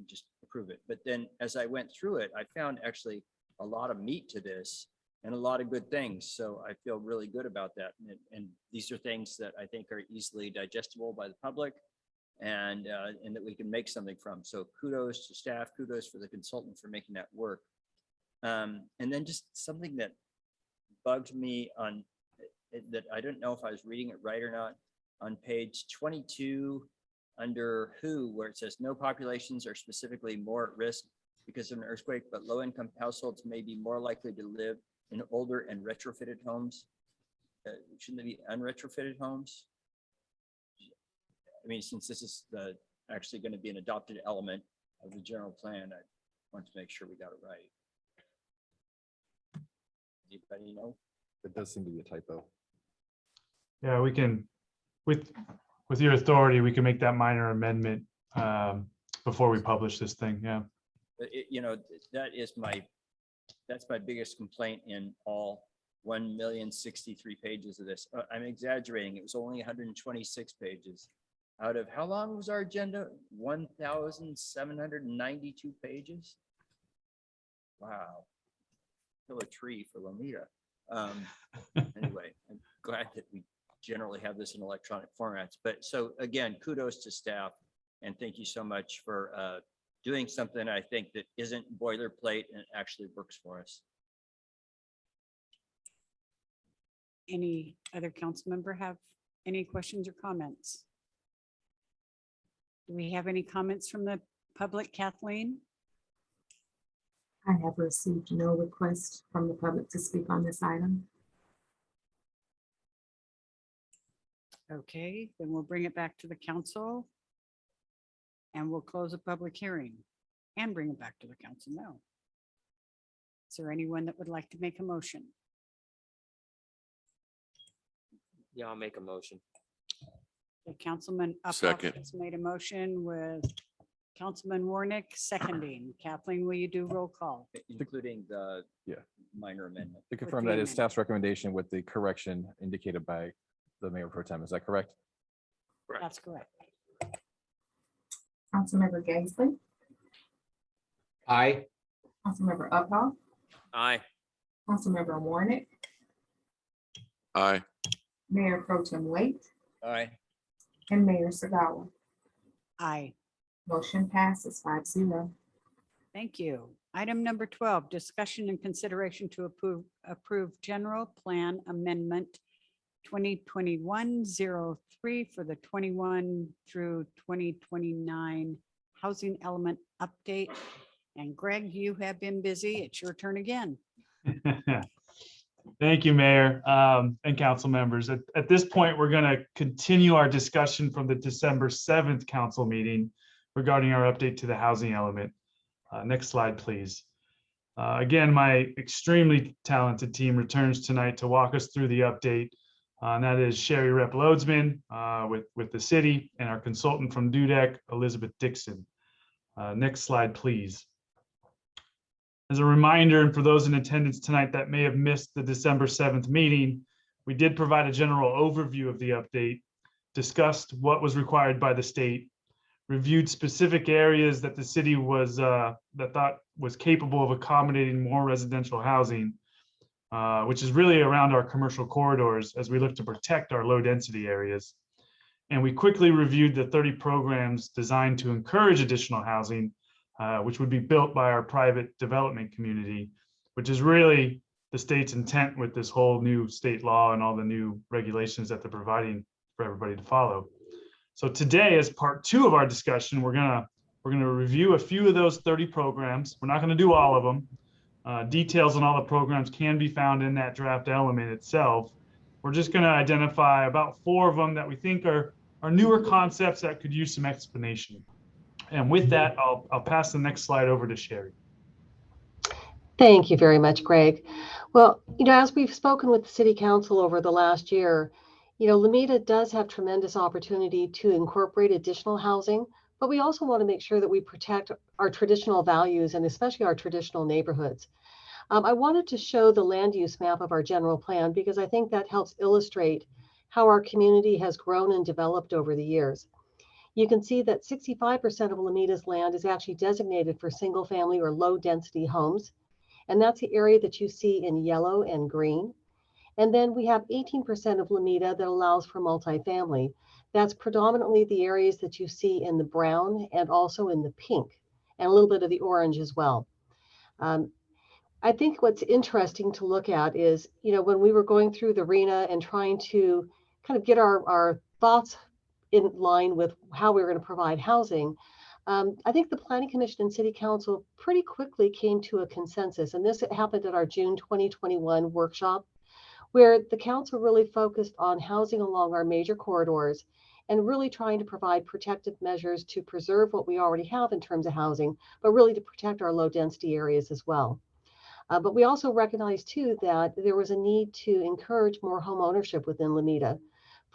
just approve it. But then as I went through it, I found actually a lot of meat to this and a lot of good things. So I feel really good about that. And these are things that I think are easily digestible by the public and that we can make something from. So kudos to staff, kudos for the consultant for making that work. And then just something that bugged me on that I don't know if I was reading it right or not. On page 22 under who, where it says no populations are specifically more at risk because of an earthquake, but low-income households may be more likely to live in older and retrofitted homes. Shouldn't they be unretrofitted homes? I mean, since this is actually going to be an adopted element of the general plan, I want to make sure we got it right. Anybody know? It does seem to be a typo. Yeah, we can, with your authority, we can make that minor amendment before we publish this thing. Yeah. That's my biggest complaint in all 1,063 pages of this. I'm exaggerating. It was only 126 pages. Out of how long was our agenda? 1,792 pages. Wow. Kill a tree for Lomita. Anyway, I'm glad that we generally have this in electronic formats. But so again, kudos to staff and thank you so much for doing something I think that isn't boilerplate and actually works for us. Any other council member have any questions or comments? Do we have any comments from the public, Kathleen? I have received no request from the public to speak on this item. Okay, then we'll bring it back to the council. And we'll close the public hearing and bring it back to the council now. Is there anyone that would like to make a motion? Yeah, I'll make a motion. The Councilman Uphoff Second. has made a motion with Councilman Warnick seconding. Kathleen, will you do roll call? Including the Yeah. minor amendment. To confirm that is staff's recommendation with the correction indicated by the mayor pro tem. Is that correct? That's correct. Councilmember Gaisley, Aye. Councilmember Uphoff, Aye. Councilmember Warnick, Aye. Mayor Pro Tem Waite, Aye. and Mayor Sagawa. Aye. Motion passes 5-0. Thank you. Item number 12, discussion and consideration to approve general plan amendment 2021-03 for the 21 through 2029 housing element update. And Greg, you have been busy. It's your turn again. Thank you, Mayor, and council members. At this point, we're going to continue our discussion from the December 7th council meeting regarding our update to the housing element. Next slide, please. Again, my extremely talented team returns tonight to walk us through the update. And that is Sherry Rep Loadsman with the city and our consultant from DUDEC, Elizabeth Dixon. Next slide, please. As a reminder, and for those in attendance tonight that may have missed the December 7th meeting, we did provide a general overview of the update, discussed what was required by the state, reviewed specific areas that the city was thought was capable of accommodating more residential housing, which is really around our commercial corridors as we look to protect our low density areas. And we quickly reviewed the 30 programs designed to encourage additional housing, which would be built by our private development community, which is really the state's intent with this whole new state law and all the new regulations that they're providing for everybody to follow. So today, as part 2 of our discussion, we're going to We're going to review a few of those 30 programs. We're not going to do all of them. Details on all the programs can be found in that draft element itself. We're just going to identify about 4 of them that we think are newer concepts that could use some explanation. And with that, I'll pass the next slide over to Sherry. Thank you very much, Greg. Well, as we've spoken with the City Council over the last year, Lomita does have tremendous opportunity to incorporate additional housing, but we also want to make sure that we protect our traditional values and especially our traditional neighborhoods. I wanted to show the land use map of our general plan because I think that helps illustrate how our community has grown and developed over the years. You can see that 65% of Lomita's land is actually designated for single family or low density homes. And that's the area that you see in yellow and green. And then we have 18% of Lomita that allows for multifamily. That's predominantly the areas that you see in the brown and also in the pink and a little bit of the orange as well. I think what's interesting to look at is, when we were going through the RENA and trying to kind of get our thoughts in line with how we were going to provide housing, I think the Planning Commission and City Council pretty quickly came to a consensus. And this happened at our June 2021 workshop, where the council really focused on housing along our major corridors and really trying to provide protective measures to preserve what we already have in terms of housing, but really to protect our low density areas as well. But we also recognize too that there was a need to encourage more home ownership within Lomita.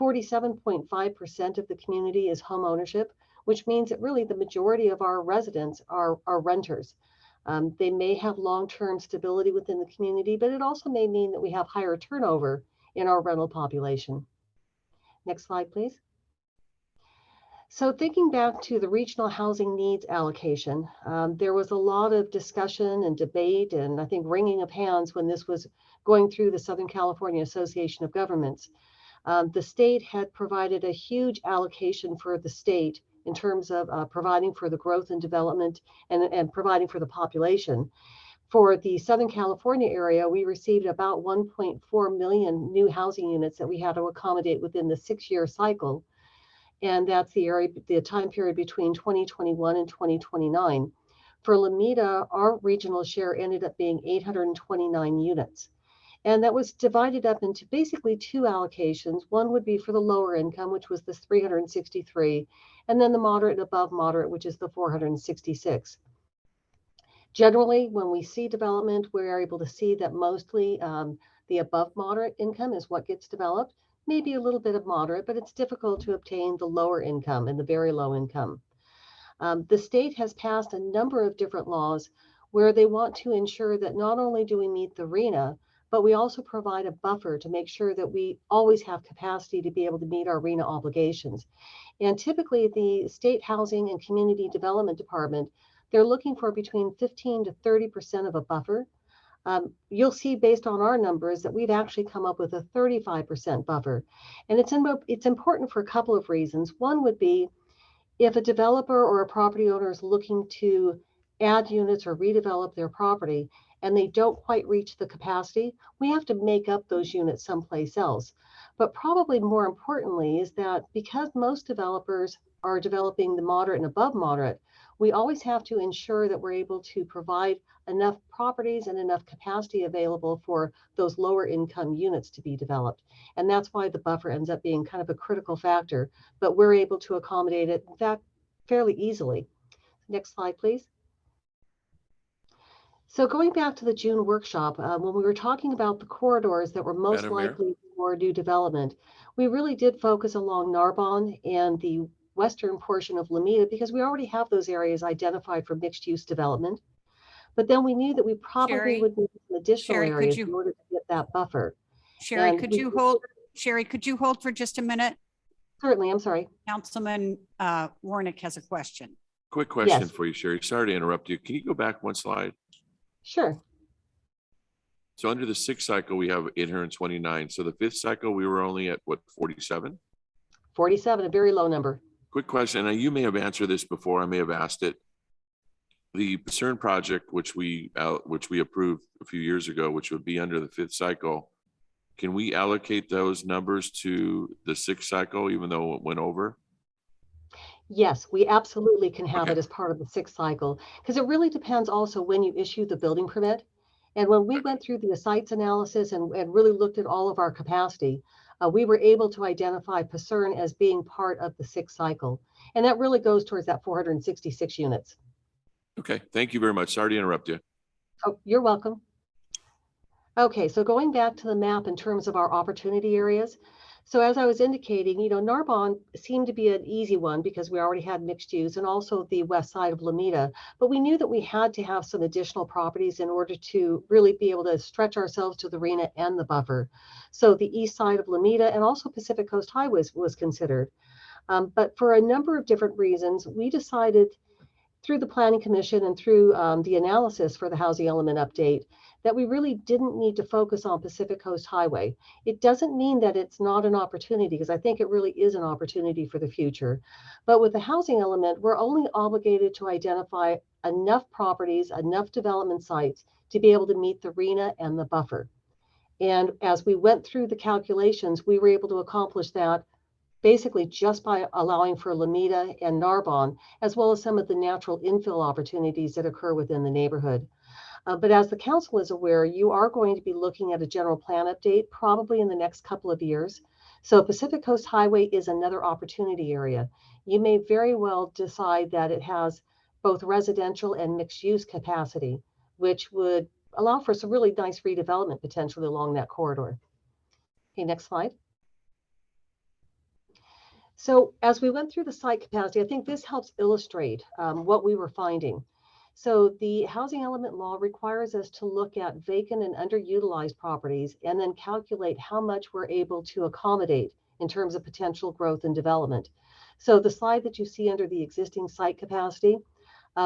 47.5% of the community is home ownership, which means that really the majority of our residents are renters. They may have long-term stability within the community, but it also may mean that we have higher turnover in our rental population. Next slide, please. So thinking back to the regional housing needs allocation, there was a lot of discussion and debate and I think wringing of hands when this was going through the Southern California Association of Governments. The state had provided a huge allocation for the state in terms of providing for the growth and development and providing for the population. For the Southern California area, we received about 1.4 million new housing units that we had to accommodate within the 6-year cycle. And that's the time period between 2021 and 2029. For Lomita, our regional share ended up being 829 units. And that was divided up into basically 2 allocations. One would be for the lower income, which was this 363, and then the moderate and above moderate, which is the 466. Generally, when we see development, we're able to see that mostly the above moderate income is what gets developed. Maybe a little bit of moderate, but it's difficult to obtain the lower income and the very low income. The state has passed a number of different laws where they want to ensure that not only do we meet the RENA, but we also provide a buffer to make sure that we always have capacity to be able to meet our RENA obligations. And typically the State Housing and Community Development Department, they're looking for between 15 to 30% of a buffer. You'll see based on our numbers that we've actually come up with a 35% buffer. And it's important for a couple of reasons. One would be if a developer or a property owner is looking to add units or redevelop their property and they don't quite reach the capacity, we have to make up those units someplace else. But probably more importantly is that because most developers are developing the moderate and above moderate, we always have to ensure that we're able to provide enough properties and enough capacity available for those lower income units to be developed. And that's why the buffer ends up being kind of a critical factor, but we're able to accommodate it, in fact, fairly easily. Next slide, please. So going back to the June workshop, when we were talking about the corridors that were most likely for new development, we really did focus along Narbonne and the western portion of Lomita because we already have those areas identified for mixed use development. But then we knew that we probably would need some additional areas in order to get that buffer. Sherry, And could you hold? Sherry, could you hold for just a minute? Certainly, I'm sorry. Councilman Warnick has a question. Quick question for you, Sherry. Sorry to interrupt you. Can you go back one slide? Sure. So under the 6th cycle, we have 829. So the 5th cycle, we were only at what, 47? 47, a very low number. Quick question. Now you may have answered this before. I may have asked it. The CERN project, which we approved a few years ago, which would be under the 5th cycle, can we allocate those numbers to the 6th cycle, even though it went over? Yes, we absolutely can have Okay. it as part of the sixth cycle, because it really depends also when you issue the building permit. And when we went through the sites analysis and really looked at all of our capacity, we were able to identify Pasern as being part of the sixth cycle. And that really goes towards that 466 units. Okay, thank you very much. Sorry to interrupt you. Oh, you're welcome. Okay, so going back to the map in terms of our opportunity areas. So as I was indicating, Narbonne seemed to be an easy one because we already had mixed use and also the west side of Lomita. But we knew that we had to have some additional properties in order to really be able to stretch ourselves to the RENA and the buffer. So the east side of Lomita and also Pacific Coast Highways was considered. But for a number of different reasons, we decided through the Planning Commission and through the analysis for the housing element update that we really didn't need to focus on Pacific Coast Highway. It doesn't mean that it's not an opportunity, because I think it really is an opportunity for the future. But with the housing element, we're only obligated to identify enough properties, enough development sites to be able to meet the RENA and the buffer. And as we went through the calculations, we were able to accomplish that basically just by allowing for Lomita and Narbonne, as well as some of the natural infill opportunities that occur within the neighborhood. But as the council is aware, you are going to be looking at a general plan update probably in the next couple of years. So Pacific Coast Highway is another opportunity area. You may very well decide that it has both residential and mixed use capacity, which would allow for some really nice redevelopment potentially along that corridor. Okay, next slide. So as we went through the site capacity, I think this helps illustrate what we were finding. So the housing element law requires us to look at vacant and underutilized properties and then calculate how much we're able to accommodate in terms of potential growth and development. So the slide that you see under the existing site capacity,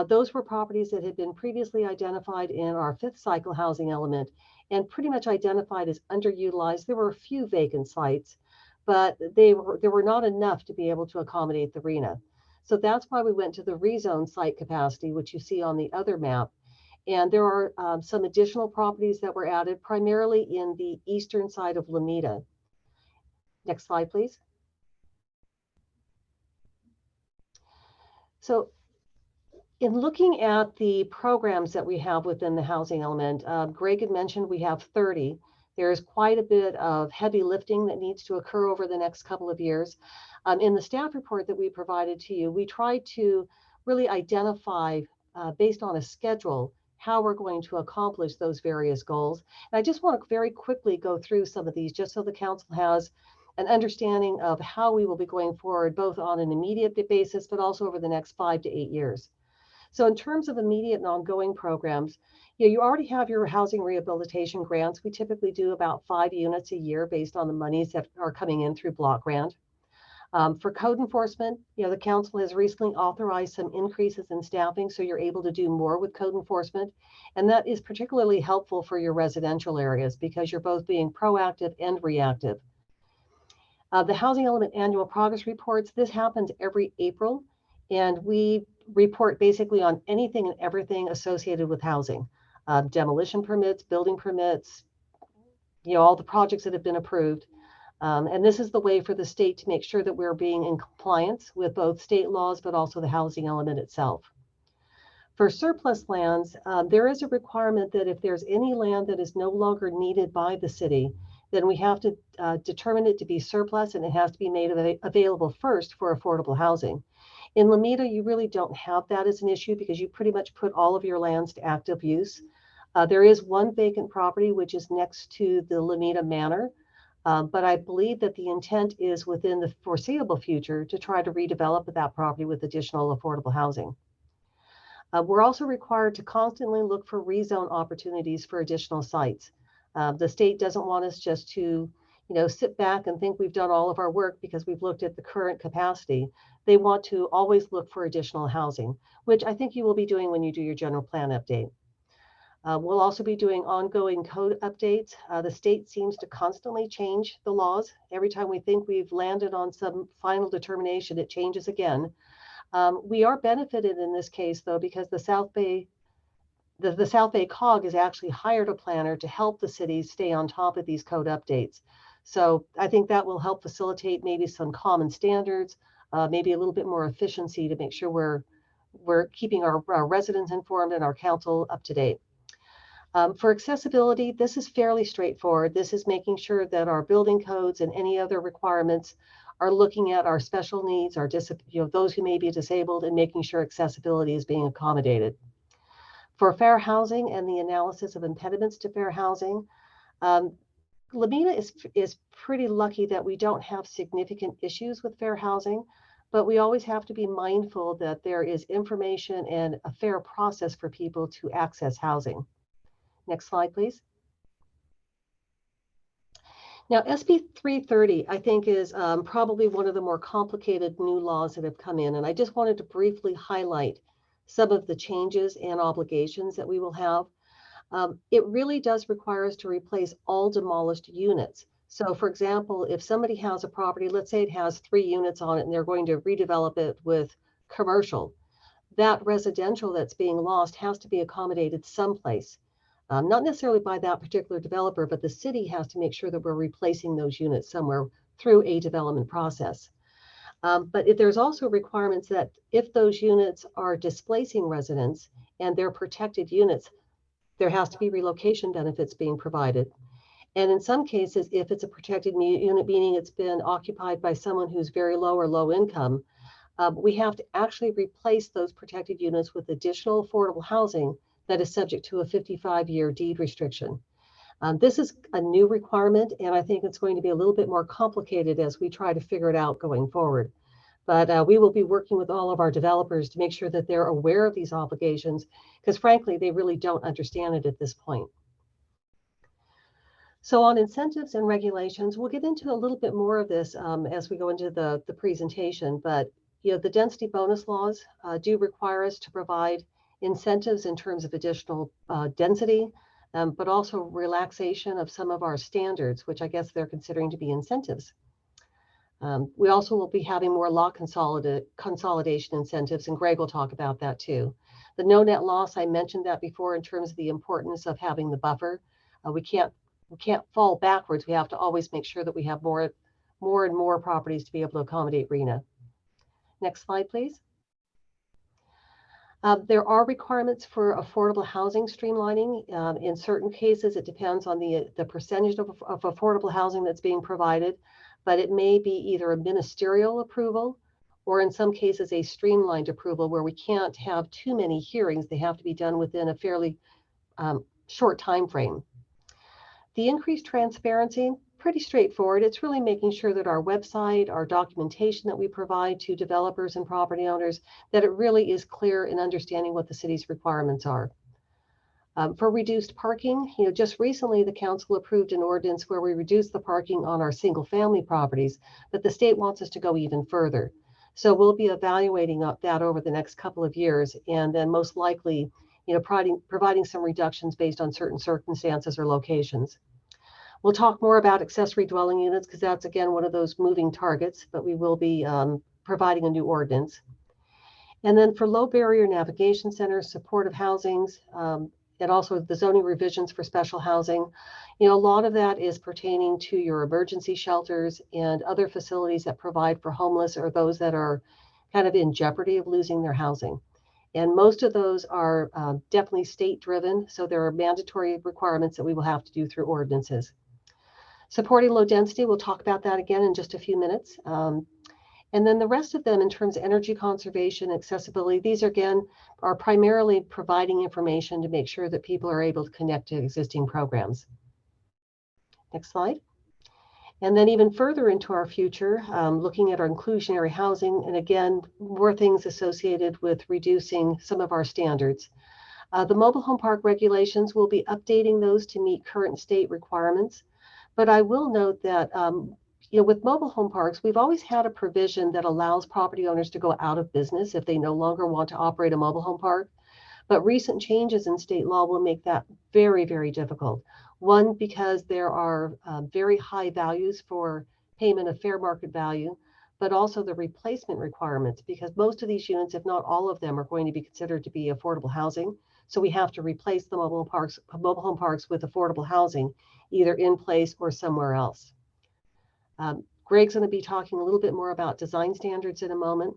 those were properties that had been previously identified in our fifth cycle housing element and pretty much identified as underutilized. There were a few vacant sites, but there were not enough to be able to accommodate the RENA. So that's why we went to the rezone site capacity, which you see on the other map. And there are some additional properties that were added primarily in the eastern side of Lomita. Next slide, please. So in looking at the programs that we have within the housing element, Greg had mentioned we have 30. There's quite a bit of heavy lifting that needs to occur over the next couple of years. In the staff report that we provided to you, we tried to really identify, based on a schedule, how we're going to accomplish those various goals. And I just want to very quickly go through some of these just so the council has an understanding of how we will be going forward, both on an immediate basis, but also over the next 5 to 8 years. So in terms of immediate and ongoing programs, you already have your housing rehabilitation grants. We typically do about 5 units a year based on the monies that are coming in through block grant. For code enforcement, the council has recently authorized some increases in staffing, so you're able to do more with code enforcement. And that is particularly helpful for your residential areas because you're both being proactive and reactive. The housing element annual progress reports, this happens every April, and we report basically on anything and everything associated with housing. Demolition permits, building permits, all the projects that have been approved. And this is the way for the state to make sure that we're being in compliance with both state laws, but also the housing element itself. For surplus lands, there is a requirement that if there's any land that is no longer needed by the city, then we have to determine it to be surplus and it has to be made available first for affordable housing. In Lomita, you really don't have that as an issue because you pretty much put all of your lands to active use. There is one vacant property, which is next to the Lomita Manor. But I believe that the intent is within the foreseeable future to try to redevelop that property with additional affordable housing. We're also required to constantly look for rezone opportunities for additional sites. The state doesn't want us just to sit back and think we've done all of our work because we've looked at the current capacity. They want to always look for additional housing, which I think you will be doing when you do your general plan update. We'll also be doing ongoing code updates. The state seems to constantly change the laws. Every time we think we've landed on some final determination, it changes again. We are benefited in this case, though, because the South Bay COG has actually hired a planner to help the city stay on top of these code updates. So I think that will help facilitate maybe some common standards, maybe a little bit more efficiency to make sure we're keeping our residents informed and our council up to date. For accessibility, this is fairly straightforward. This is making sure that our building codes and any other requirements are looking at our special needs, our those who may be disabled, and making sure accessibility is being accommodated. For fair housing and the analysis of impediments to fair housing, Lomita is pretty lucky that we don't have significant issues with fair housing, but we always have to be mindful that there is information and a fair process for people to access housing. Next slide, please. Now, SB 330, I think, is probably one of the more complicated new laws that have come in. And I just wanted to briefly highlight some of the changes and obligations that we will have. It really does require us to replace all demolished units. So, for example, if somebody has a property, let's say it has 3 units on it, and they're going to redevelop it with commercial, that residential that's being lost has to be accommodated someplace. Not necessarily by that particular developer, but the city has to make sure that we're replacing those units somewhere through a development process. But there's also requirements that if those units are displacing residents and they're protected units, there has to be relocation benefits being provided. And in some cases, if it's a protected unit, meaning it's been occupied by someone who's very low or low income, we have to actually replace those protected units with additional affordable housing that is subject to a 55-year deed restriction. This is a new requirement, and I think it's going to be a little bit more complicated as we try to figure it out going forward. But we will be working with all of our developers to make sure that they're aware of these obligations, because frankly, they really don't understand it at this point. So on incentives and regulations, we'll get into a little bit more of this as we go into the presentation, but the density bonus laws do require us to provide incentives in terms of additional density, but also relaxation of some of our standards, which I guess they're considering to be incentives. We also will be having more lot consolidation incentives, and Greg will talk about that too. The no net loss, I mentioned that before in terms of the importance of having the buffer. We can't fall backwards. We have to always make sure that we have more and more properties to be able to accommodate RHNA. Next slide, please. There are requirements for affordable housing streamlining. In certain cases, it depends on the percentage of affordable housing that's being provided, but it may be either a ministerial approval or in some cases a streamlined approval where we can't have too many hearings. They have to be done within a fairly short time frame. The increased transparency, pretty straightforward. It's really making sure that our website, our documentation that we provide to developers and property owners, that it really is clear in understanding what the city's requirements are. For reduced parking, just recently the council approved an ordinance where we reduced the parking on our single family properties, but the state wants us to go even further. So we'll be evaluating that over the next couple of years, and then most likely, providing some reductions based on certain circumstances or locations. We'll talk more about accessory dwelling units because that's, again, one of those moving targets, but we will be providing a new ordinance. And then for low barrier navigation centers, supportive housings, and also the zoning revisions for special housing, a lot of that is pertaining to your emergency shelters and other facilities that provide for homeless or those that are kind of in jeopardy of losing their housing. And most of those are definitely state driven. So there are mandatory requirements that we will have to do through ordinances. Supporting low density, we'll talk about that again in just a few minutes. And then the rest of them in terms of energy conservation, accessibility, these again are primarily providing information to make sure that people are able to connect to existing programs. Next slide. And then even further into our future, looking at our inclusionary housing, and again, more things associated with reducing some of our standards. The mobile home park regulations, will be updating those to meet current state requirements. But I will note that with mobile home parks, we've always had a provision that allows property owners to go out of business if they no longer want to operate a mobile home park. But recent changes in state law will make that very, very difficult. One, because there are very high values for payment of fair market value, but also the replacement requirements, because most of these units, if not all of them, are going to be considered to be affordable housing. So we have to replace the mobile home parks with affordable housing, either in place or somewhere else. Greg's going to be talking a little bit more about design standards in a moment.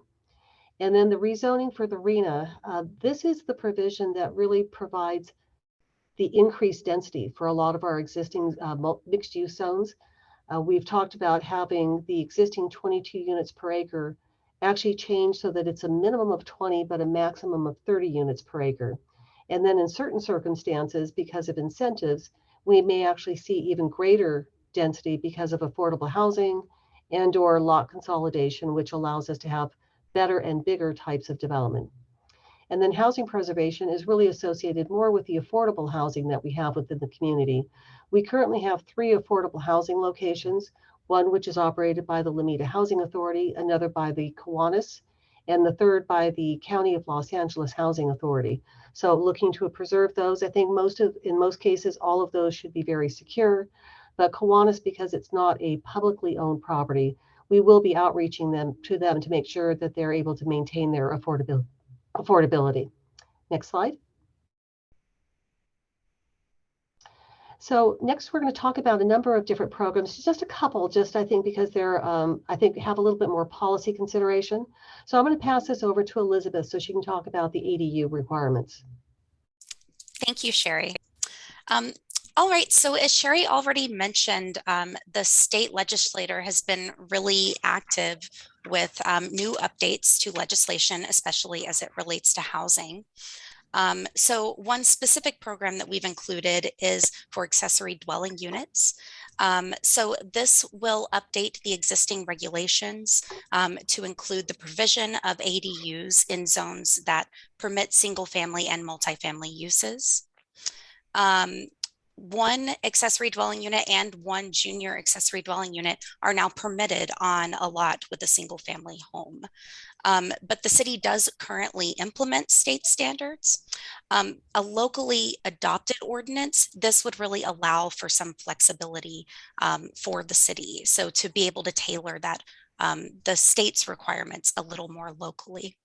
And then the rezoning for the RENA, this is the provision that really provides the increased density for a lot of our existing mixed use zones. We've talked about having the existing 22 units per acre actually change so that it's a minimum of 20, but a maximum of 30 units per acre. And then in certain circumstances, because of incentives, we may actually see even greater density because of affordable housing and or lot consolidation, which allows us to have better and bigger types of development. And then housing preservation is really associated more with the affordable housing that we have within the community. We currently have 3 affordable housing locations, one which is operated by the Lomita Housing Authority, another by the Kiwanis, and the third by the County of Los Angeles Housing Authority. So looking to preserve those, I think in most cases, all of those should be very secure. But Kiwanis, because it's not a publicly owned property, we will be outreaching to them to make sure that they're able to maintain their affordability. Next slide. So next, we're going to talk about a number of different programs, just a couple, I think, because they're, I think, have a little bit more policy consideration. So I'm going to pass this over to Elizabeth so she can talk about the ADU requirements. Thank you, Sherry. All right, so as Sherry already mentioned, the state legislator has been really active with new updates to legislation, especially as it relates to housing. So one specific program that we've included is for accessory dwelling units. So this will update the existing regulations to include the provision of ADUs in zones that permit single family and multifamily uses. One accessory dwelling unit and one junior accessory dwelling unit are now permitted on a lot with a single family home. But the city does currently implement state standards. A locally adopted ordinance, this would really allow for some flexibility for the city. So to be able to tailor that, the state's requirements a little more locally.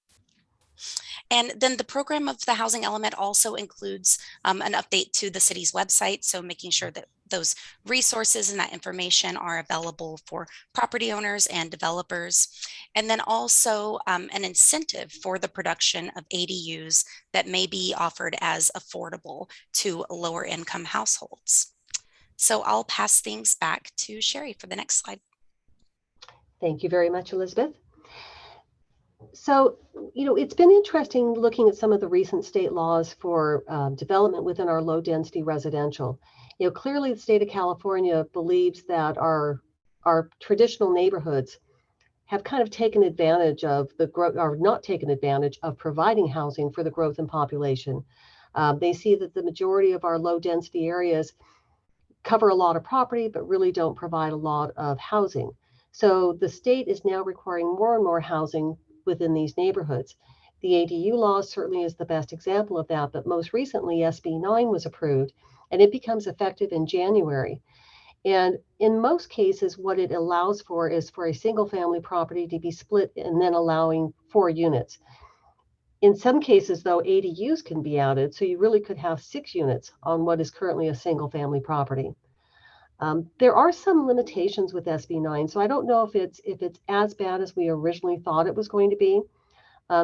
And then the program of the housing element also includes an update to the city's website. So making sure that those resources and that information are available for property owners and developers. And then also an incentive for the production of ADUs that may be offered as affordable to lower income households. So I'll pass things back to Sherry for the next slide. Thank you very much, Elizabeth. So, it's been interesting looking at some of the recent state laws for development within our low density residential. Clearly the state of California believes that our traditional neighborhoods have kind of taken advantage of the growth, or not taken advantage of providing housing for the growth in population. They see that the majority of our low density areas cover a lot of property, but really don't provide a lot of housing. So the state is now requiring more and more housing within these neighborhoods. The ADU law certainly is the best example of that, but most recently SB 9 was approved and it becomes effective in January. And in most cases, what it allows for is for a single family property to be split and then allowing 4 units. In some cases, though, ADUs can be added, so you really could have 6 units on what is currently a single family property. There are some limitations with SB 9, so I don't know if it's as bad as we originally thought it was going to be.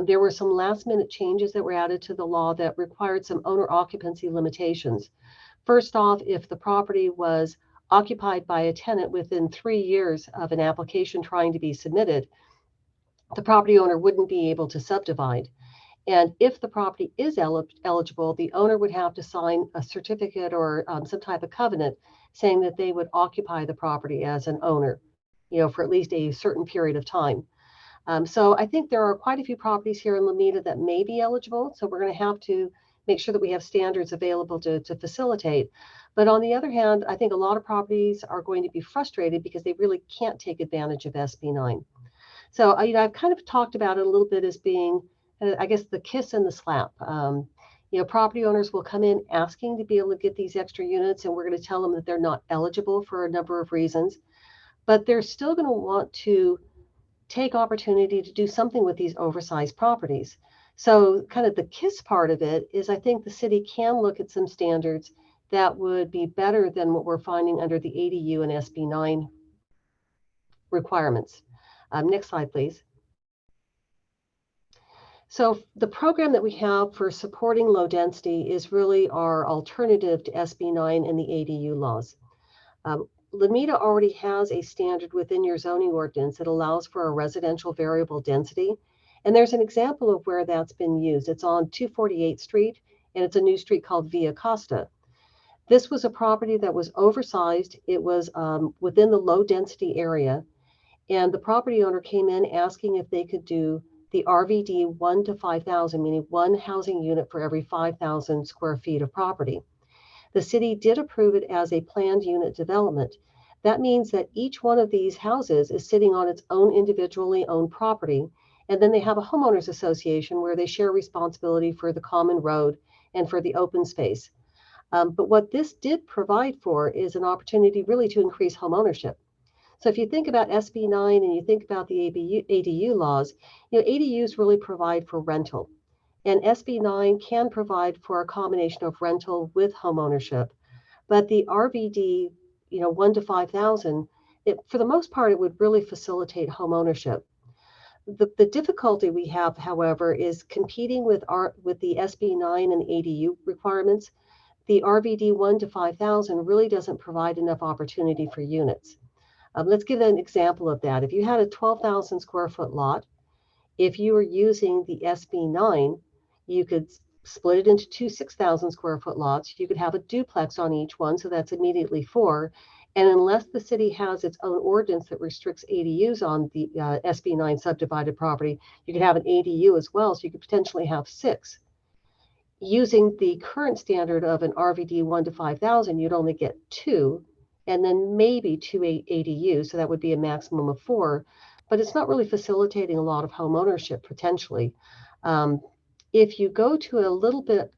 There were some last minute changes that were added to the law that required some owner occupancy limitations. First off, if the property was occupied by a tenant within 3 years of an application trying to be submitted, the property owner wouldn't be able to subdivide. And if the property is eligible, the owner would have to sign a certificate or some type of covenant saying that they would occupy the property as an owner, for at least a certain period of time. So I think there are quite a few properties here in Lomita that may be eligible. So we're going to have to make sure that we have standards available to facilitate. But on the other hand, I think a lot of properties are going to be frustrated because they really can't take advantage of SB 9. So I've kind of talked about it a little bit as being, I guess, the kiss and the slap. Property owners will come in asking to be able to get these extra units, and we're going to tell them that they're not eligible for a number of reasons, but they're still going to want to take opportunity to do something with these oversized properties. So kind of the kiss part of it is I think the city can look at some standards that would be better than what we're finding under the ADU and SB 9 requirements. Next slide, please. So the program that we have for supporting low density is really our alternative to SB 9 and the ADU laws. Lomita already has a standard within your zoning ordinance that allows for a residential variable density. And there's an example of where that's been used. It's on 248th Street, and it's a new street called Via Costa. This was a property that was oversized. It was within the low density area. And the property owner came in asking if they could do the RVD 1 to 5,000, meaning one housing unit for every 5,000 square feet of property. The city did approve it as a planned unit development. That means that each one of these houses is sitting on its own individually owned property. And then they have a homeowners association where they share responsibility for the common road and for the open space. But what this did provide for is an opportunity really to increase home ownership. So if you think about SB 9 and you think about the ADU laws, ADUs really provide for rental. And SB 9 can provide for a combination of rental with home ownership. But the RVD, 1 to 5,000, for the most part, it would really facilitate home ownership. The difficulty we have, however, is competing with the SB 9 and ADU requirements. The RVD 1 to 5,000 really doesn't provide enough opportunity for units. Let's give an example of that. If you had a 12,000 square foot lot, if you were using the SB 9, you could split it into two 6,000 square foot lots. You could have a duplex on each one, so that's immediately 4. And unless the city has its own ordinance that restricts ADUs on the SB 9 subdivided property, you could have an ADU as well, so you could potentially have 6. Using the current standard of an RVD 1 to 5,000, you'd only get 2, and then maybe 2 ADUs, so that would be a maximum of 4. But it's not really facilitating a lot of home ownership potentially. If you go to a little bit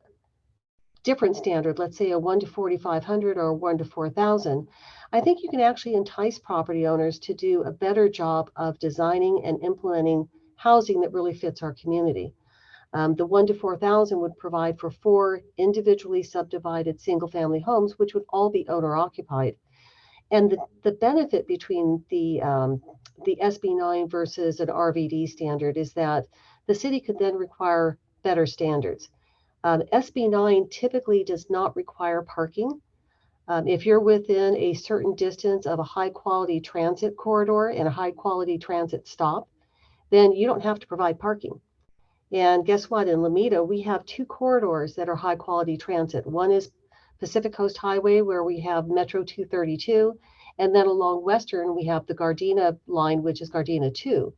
different standard, let's say a 1 to 4,500 or 1 to 4,000, I think you can actually entice property owners to do a better job of designing and implementing housing that really fits our community. The 1 to 4,000 would provide for 4 individually subdivided single-family homes, which would all be owner-occupied. And the benefit between the SB 9 versus an RVD standard is that the city could then require better standards. SB 9 typically does not require parking. If you're within a certain distance of a high-quality transit corridor and a high-quality transit stop, then you don't have to provide parking. And guess what? In Lomita, we have 2 corridors that are high-quality transit. One is Pacific Coast Highway, where we have Metro 232, and then along Western, we have the Gardena line, which is Gardena 2.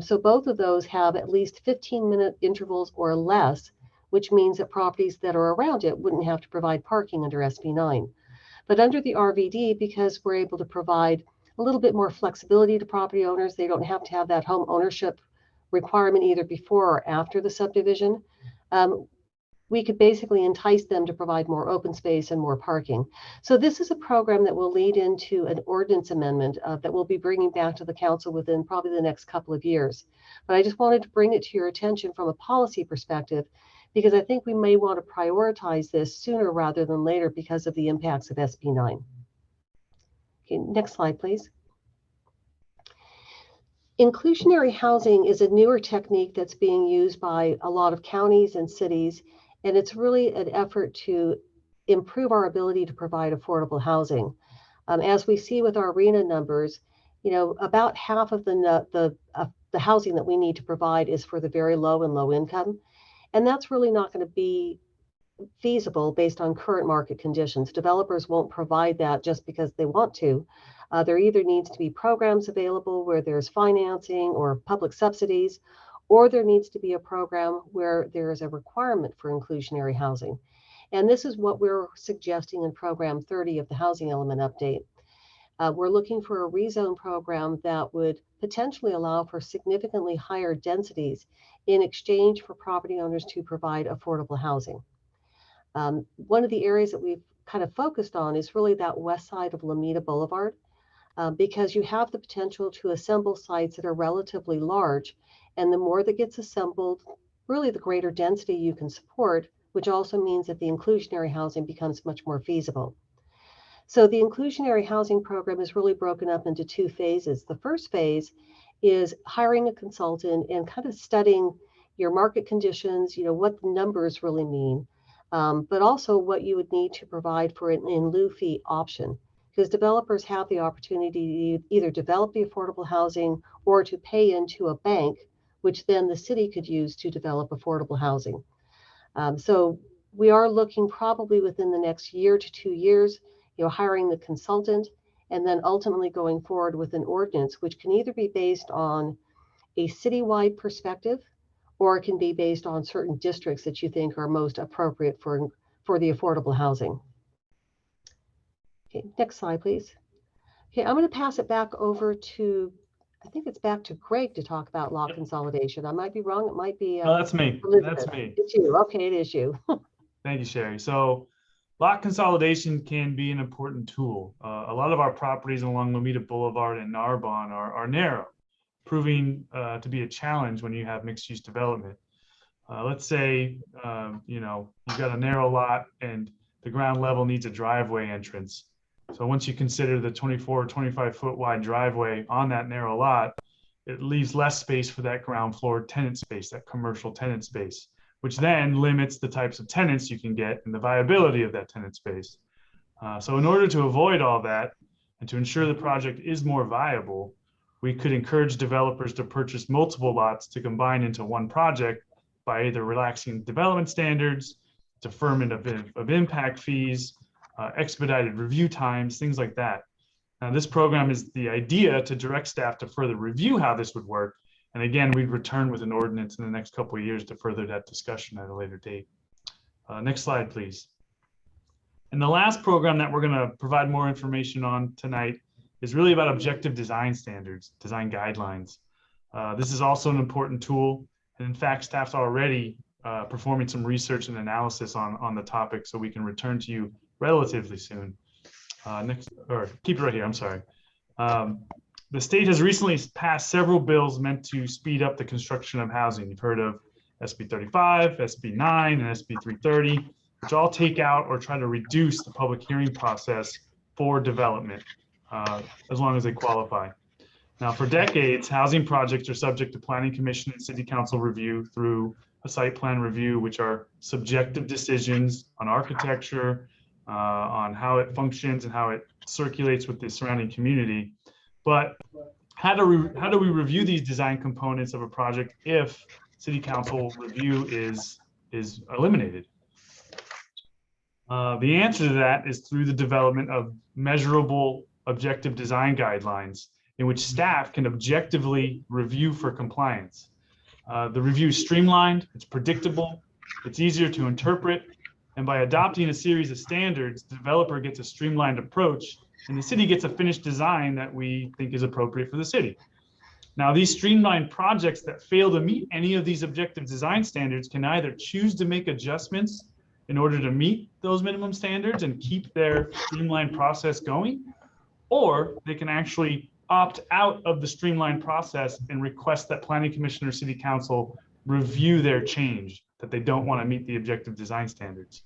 So both of those have at least 15-minute intervals or less, which means that properties that are around it wouldn't have to provide parking under SB 9. But under the RVD, because we're able to provide a little bit more flexibility to property owners, they don't have to have that home ownership requirement either before or after the subdivision. We could basically entice them to provide more open space and more parking. So this is a program that will lead into an ordinance amendment that we'll be bringing back to the council within probably the next couple of years. But I just wanted to bring it to your attention from a policy perspective, because I think we may want to prioritize this sooner rather than later because of the impacts of SB 9. Okay, next slide, please. Inclusionary housing is a newer technique that's being used by a lot of counties and cities, and it's really an effort to improve our ability to provide affordable housing. As we see with our RENA numbers, about half of the housing that we need to provide is for the very low and low income, and that's really not going to be feasible based on current market conditions. Developers won't provide that just because they want to. There either needs to be programs available where there's financing or public subsidies, or there needs to be a program where there is a requirement for inclusionary housing. And this is what we're suggesting in Program 30 of the Housing Element Update. We're looking for a rezone program that would potentially allow for significantly higher densities in exchange for property owners to provide affordable housing. One of the areas that we've kind of focused on is really that west side of Lomita Boulevard, because you have the potential to assemble sites that are relatively large, and the more that gets assembled, really the greater density you can support, which also means that the inclusionary housing becomes much more feasible. So the inclusionary housing program is really broken up into two phases. The first phase is hiring a consultant and kind of studying your market conditions, what the numbers really mean, but also what you would need to provide for an in lieu fee option, because developers have the opportunity to either develop the affordable housing or to pay into a bank, which then the city could use to develop affordable housing. So we are looking probably within the next year to 2 years, hiring the consultant, and then ultimately going forward with an ordinance, which can either be based on a citywide perspective, or it can be based on certain districts that you think are most appropriate for the affordable housing. Okay, next slide, please. Okay, I'm going to pass it back over to, I think it's back to Greg to talk about lot consolidation. I might be wrong. It might be. No, that's me. Elizabeth. That's me. It's you. Okay, it is you. Thank you, Sherry. So lot consolidation can be an important tool. A lot of our properties along Lomita Boulevard and Narbonne are narrow, proving to be a challenge when you have mixed-use development. Let's say, you've got a narrow lot and the ground level needs a driveway entrance. So once you consider the 24 or 25 foot wide driveway on that narrow lot, it leaves less space for that ground floor tenant space, that commercial tenant space, which then limits the types of tenants you can get and the viability of that tenant space. So in order to avoid all that and to ensure the project is more viable, we could encourage developers to purchase multiple lots to combine into one project by either relaxing development standards, deferment of impact fees, expedited review times, things like that. Now, this program is the idea to direct staff to further review how this would work. And again, we'd return with an ordinance in the next couple of years to further that discussion at a later date. Next slide, please. And the last program that we're going to provide more information on tonight is really about objective design standards, design guidelines. This is also an important tool. And in fact, staff's already performing some research and analysis on the topic, so we can return to you relatively soon. Next, or keep it right here, I'm sorry. The state has recently passed several bills meant to speed up the construction of housing. You've heard of SB 35, SB 9, and SB 330, which all take out or try to reduce the public hearing process for development, as long as they qualify. Now, for decades, housing projects are subject to planning commission and city council review through a site plan review, which are subjective decisions on architecture, on how it functions and how it circulates with the surrounding community. But how do we review these design components of a project if city council review is eliminated? The answer to that is through the development of measurable objective design guidelines in which staff can objectively review for compliance. The review is streamlined, it's predictable, it's easier to interpret, and by adopting a series of standards, the developer gets a streamlined approach and the city gets a finished design that we think is appropriate for the city. Now, these streamlined projects that fail to meet any of these objective design standards can either choose to make adjustments in order to meet those minimum standards and keep their streamlined process going, or they can actually opt out of the streamlined process and request that planning commission or city council review their change, that they don't want to meet the objective design standards.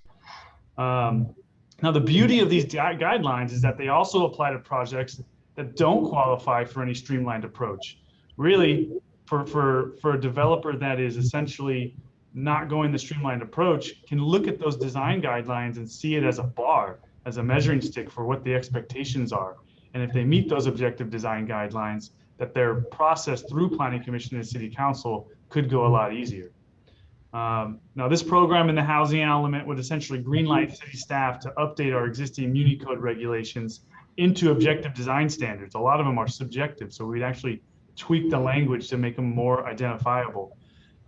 Now, the beauty of these guidelines is that they also apply to projects that don't qualify for any streamlined approach. Really, for a developer that is essentially not going the streamlined approach, can look at those design guidelines and see it as a bar, as a measuring stick for what the expectations are. And if they meet those objective design guidelines, that their process through planning commission and city council could go a lot easier. Now, this program in the housing element would essentially greenlight city staff to update our existing Muni Code regulations into objective design standards. A lot of them are subjective, so we'd actually tweak the language to make them more identifiable.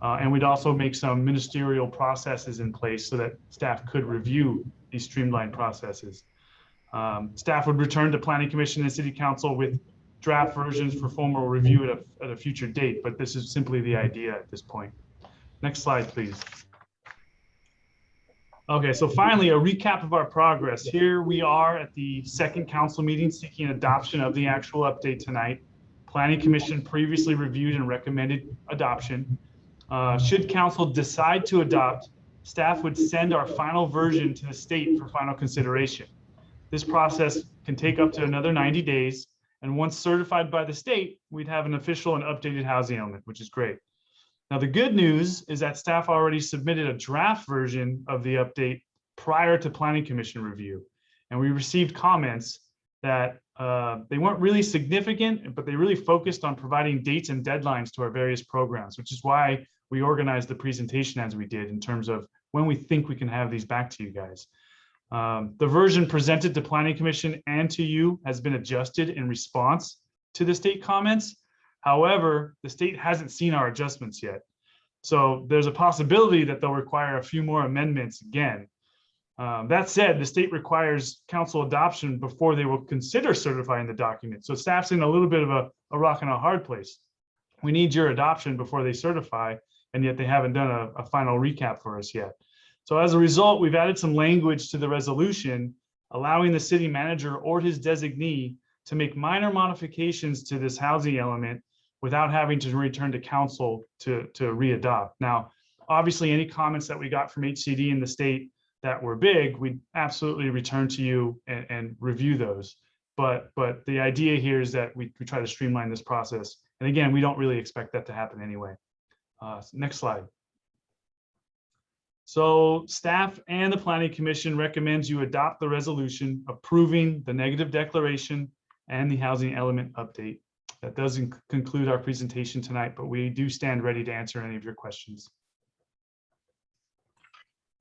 And we'd also make some ministerial processes in place so that staff could review these streamlined processes. Staff would return to planning commission and city council with draft versions for formal review at a future date, but this is simply the idea at this point. Next slide, please. Okay, so finally, a recap of our progress. Here we are at the second council meeting seeking adoption of the actual update tonight. Planning commission previously reviewed and recommended adoption. Should council decide to adopt, staff would send our final version to the state for final consideration. This process can take up to another 90 days. And once certified by the state, we'd have an official and updated housing element, which is great. Now, the good news is that staff already submitted a draft version of the update prior to Planning Commission review. And we received comments that they weren't really significant, but they really focused on providing dates and deadlines to our various programs, which is why we organized the presentation as we did in terms of when we think we can have these back to you guys. The version presented to Planning Commission and to you has been adjusted in response to the state comments. However, the state hasn't seen our adjustments yet. So there's a possibility that they'll require a few more amendments again. That said, the state requires council adoption before they will consider certifying the document. So staff's in a little bit of a rock and a hard place. We need your adoption before they certify, and yet they haven't done a final recap for us yet. So as a result, we've added some language to the resolution, allowing the city manager or his designee to make minor modifications to this housing element without having to return to council to readopt. Now, obviously, any comments that we got from HCD in the state that were big, we'd absolutely return to you and review those. But the idea here is that we try to streamline this process. And again, we don't really expect that to happen anyway. Next slide. So staff and the Planning Commission recommends you adopt the resolution approving the negative declaration and the housing element update. That doesn't conclude our presentation tonight, but we do stand ready to answer any of your questions.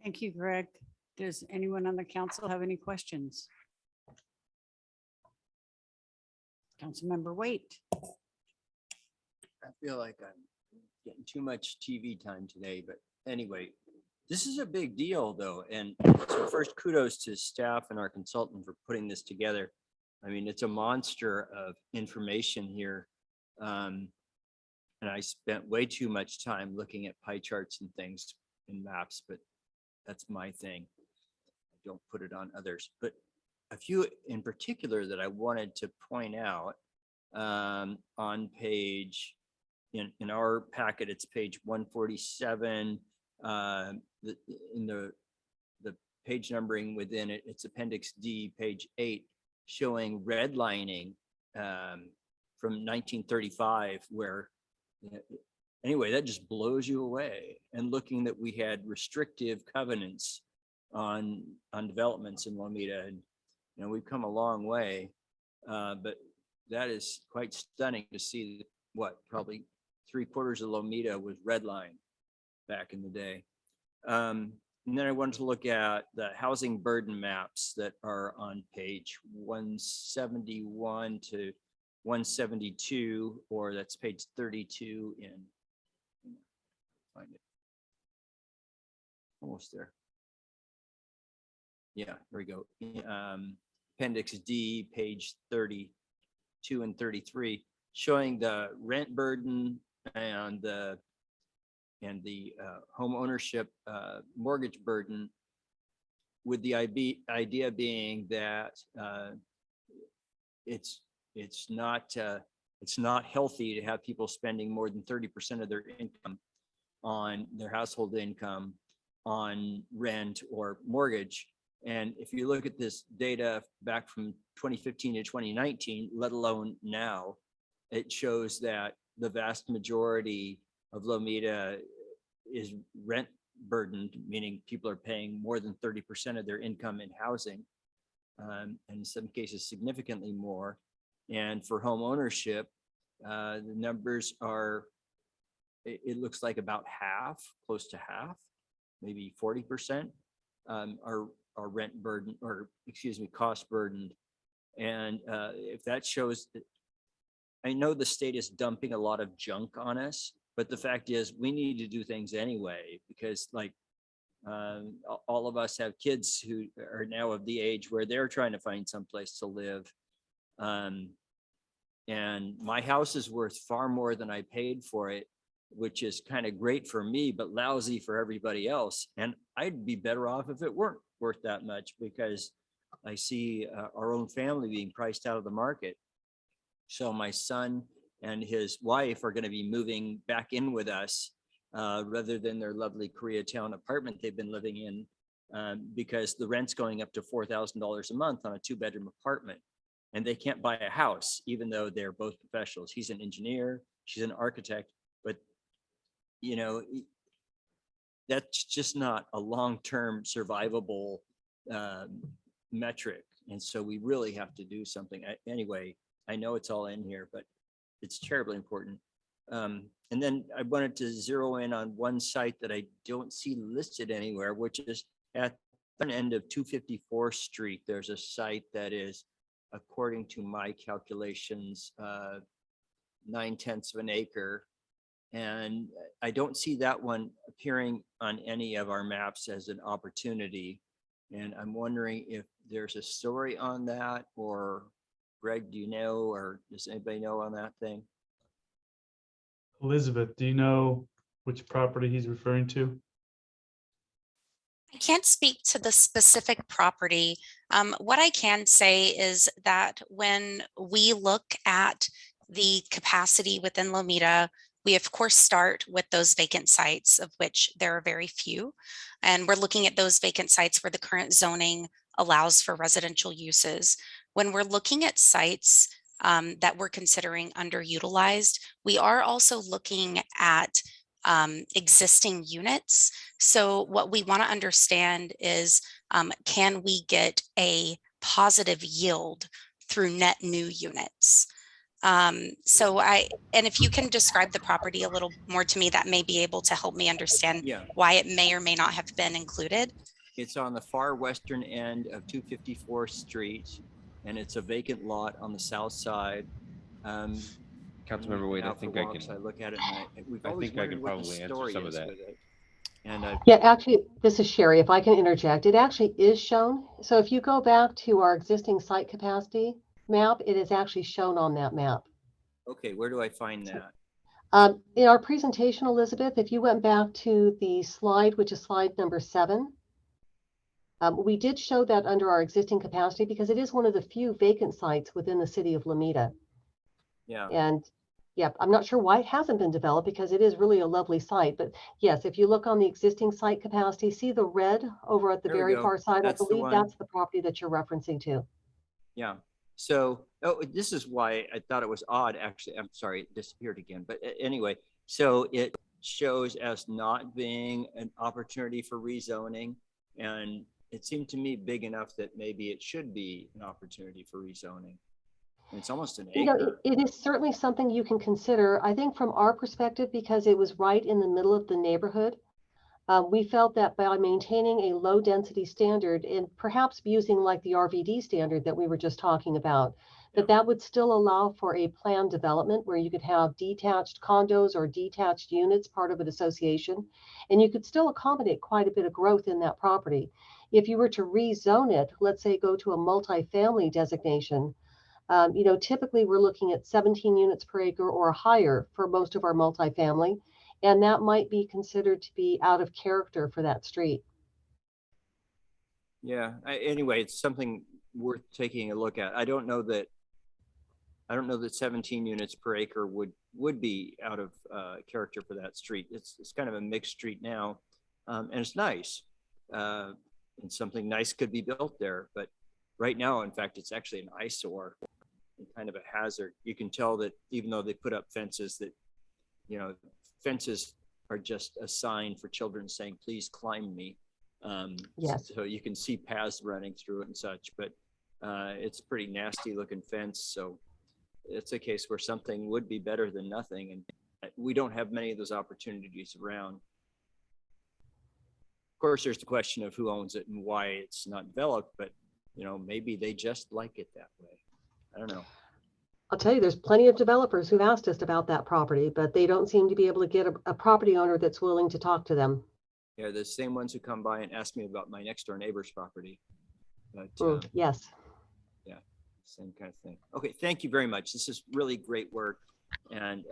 Thank you, Greg. Does anyone on the council have any questions? Councilmember Waite. I feel like I'm getting too much TV time today, but anyway, this is a big deal though. And so first, kudos to staff and our consultant for putting this together. I mean, it's a monster of information here. And I spent way too much time looking at pie charts and things and maps, but that's my thing. I don't put it on others, but a few in particular that I wanted to point out on page, in our packet, it's page 147. In the page numbering within it, it's Appendix D, page 8, showing redlining from 1935, where anyway, that just blows you away. And looking that we had restrictive covenants on developments in Lomita, and we've come a long way, but that is quite stunning to see what probably 3/4 of Lomita was redlined back in the day. And then I wanted to look at the housing burden maps that are on page 171 to 172, or that's page 32 in, find it. Almost there. Yeah, there we go. Appendix D, page 32 and 33, showing the rent burden and the home ownership mortgage burden, with the idea being that it's not healthy to have people spending more than 30% of their income on their household income on rent or mortgage. And if you look at this data back from 2015 to 2019, let alone now, it shows that the vast majority of Lomita is rent burdened, meaning people are paying more than 30% of their income in housing, and in some cases significantly more. And for home ownership, the numbers are, it looks like about half, close to half, maybe 40% are rent burden, or excuse me, cost burdened. And if that shows, I know the state is dumping a lot of junk on us, but the fact is we need to do things anyway, because like all of us have kids who are now of the age where they're trying to find some place to live. And my house is worth far more than I paid for it, which is kind of great for me, but lousy for everybody else. And I'd be better off if it weren't worth that much, because I see our own family being priced out of the market. So my son and his wife are going to be moving back in with us rather than their lovely Koreatown apartment they've been living in because the rent's going up to $4,000 a month on a 2-bedroom apartment. And they can't buy a house, even though they're both professionals. He's an engineer, she's an architect, but you know, that's just not a long-term survivable metric. And so we really have to do something. Anyway, I know it's all in here, but it's terribly important. And then I wanted to zero in on one site that I don't see listed anywhere, which is at the end of 254th Street. There's a site that is, according to my calculations, 9/10 of an acre. And I don't see that one appearing on any of our maps as an opportunity. And I'm wondering if there's a story on that, or Greg, do you know, or does anybody know on that thing? Elizabeth, do you know which property he's referring to? I can't speak to the specific property. What I can say is that when we look at the capacity within Lomita, we of course start with those vacant sites, of which there are very few. And we're looking at those vacant sites where the current zoning allows for residential uses. When we're looking at sites that we're considering underutilized, we are also looking at existing units. So what we want to understand is, can we get a positive yield through net new units? And if you can describe the property a little more to me, that may be able to help me understand why it may or may not have been included. It's on the far western end of 254th Street, and it's a vacant lot on the south side. Councilmember Wade, I think I I can. look at it and we've I always think I wondered can what the probably answer story some of is that. with it. And Yeah, actually, this is Sherry. If I can interject, it actually is shown. So if you go back to our existing site capacity map, it is actually shown on that map. okay, where do I find that? In our presentation, Elizabeth, if you went back to the slide, which is slide number 7, we did show that under our existing capacity because it is one of the few vacant sites within the city of Lomita. Yeah. And yeah, I'm not sure why it hasn't been developed because it is really a lovely site. But yes, if you look on the existing site capacity, see the red over at the There we very go. far side, That's I the believe one. that's the property that you're referencing to. Yeah. So, oh, this is why I thought it was odd, actually. I'm sorry, it disappeared again. But anyway, so it shows as not being an opportunity for rezoning. And it seemed to me big enough that maybe it should be an opportunity for rezoning. And it's almost an You know, acre. it is certainly something you can consider. I think from our perspective, because it was right in the middle of the neighborhood, we felt that by maintaining a low density standard and perhaps using like the RVD standard that we were just talking about, that would still allow for a planned development where you could have detached condos or detached units, part of an association, and you could still accommodate quite a bit of growth in that property. If you were to rezone it, let's say go to a multifamily designation, you know, typically we're looking at 17 units per acre or higher for most of our multifamily. And that might be considered to be out of character for that street. Yeah. Anyway, it's something worth taking a look at. I don't know that 17 units per acre would be out of character for that street. It's kind of a mixed street now, and it's nice. And something nice could be built there. But right now, in fact, it's actually an eyesore and kind of a hazard. You can tell that even though they put up fences, that, you know, fences are just a sign for children saying, please climb me. Yes. So you can see paths running through it and such, but it's a pretty nasty looking fence. So it's a case where something would be better than nothing. And we don't have many of those opportunities around. Of course, there's the question of who owns it and why it's not developed, but you know, maybe they just like it that way. I don't know. I'll tell you, there's plenty of developers who've asked us about that property, but they don't seem to be able to get a property owner that's willing to talk to them. Yeah, the same ones who come by and ask me about my next door neighbor's property. But yes. Yeah, same kind of thing. Okay, thank you very much. This is really great work and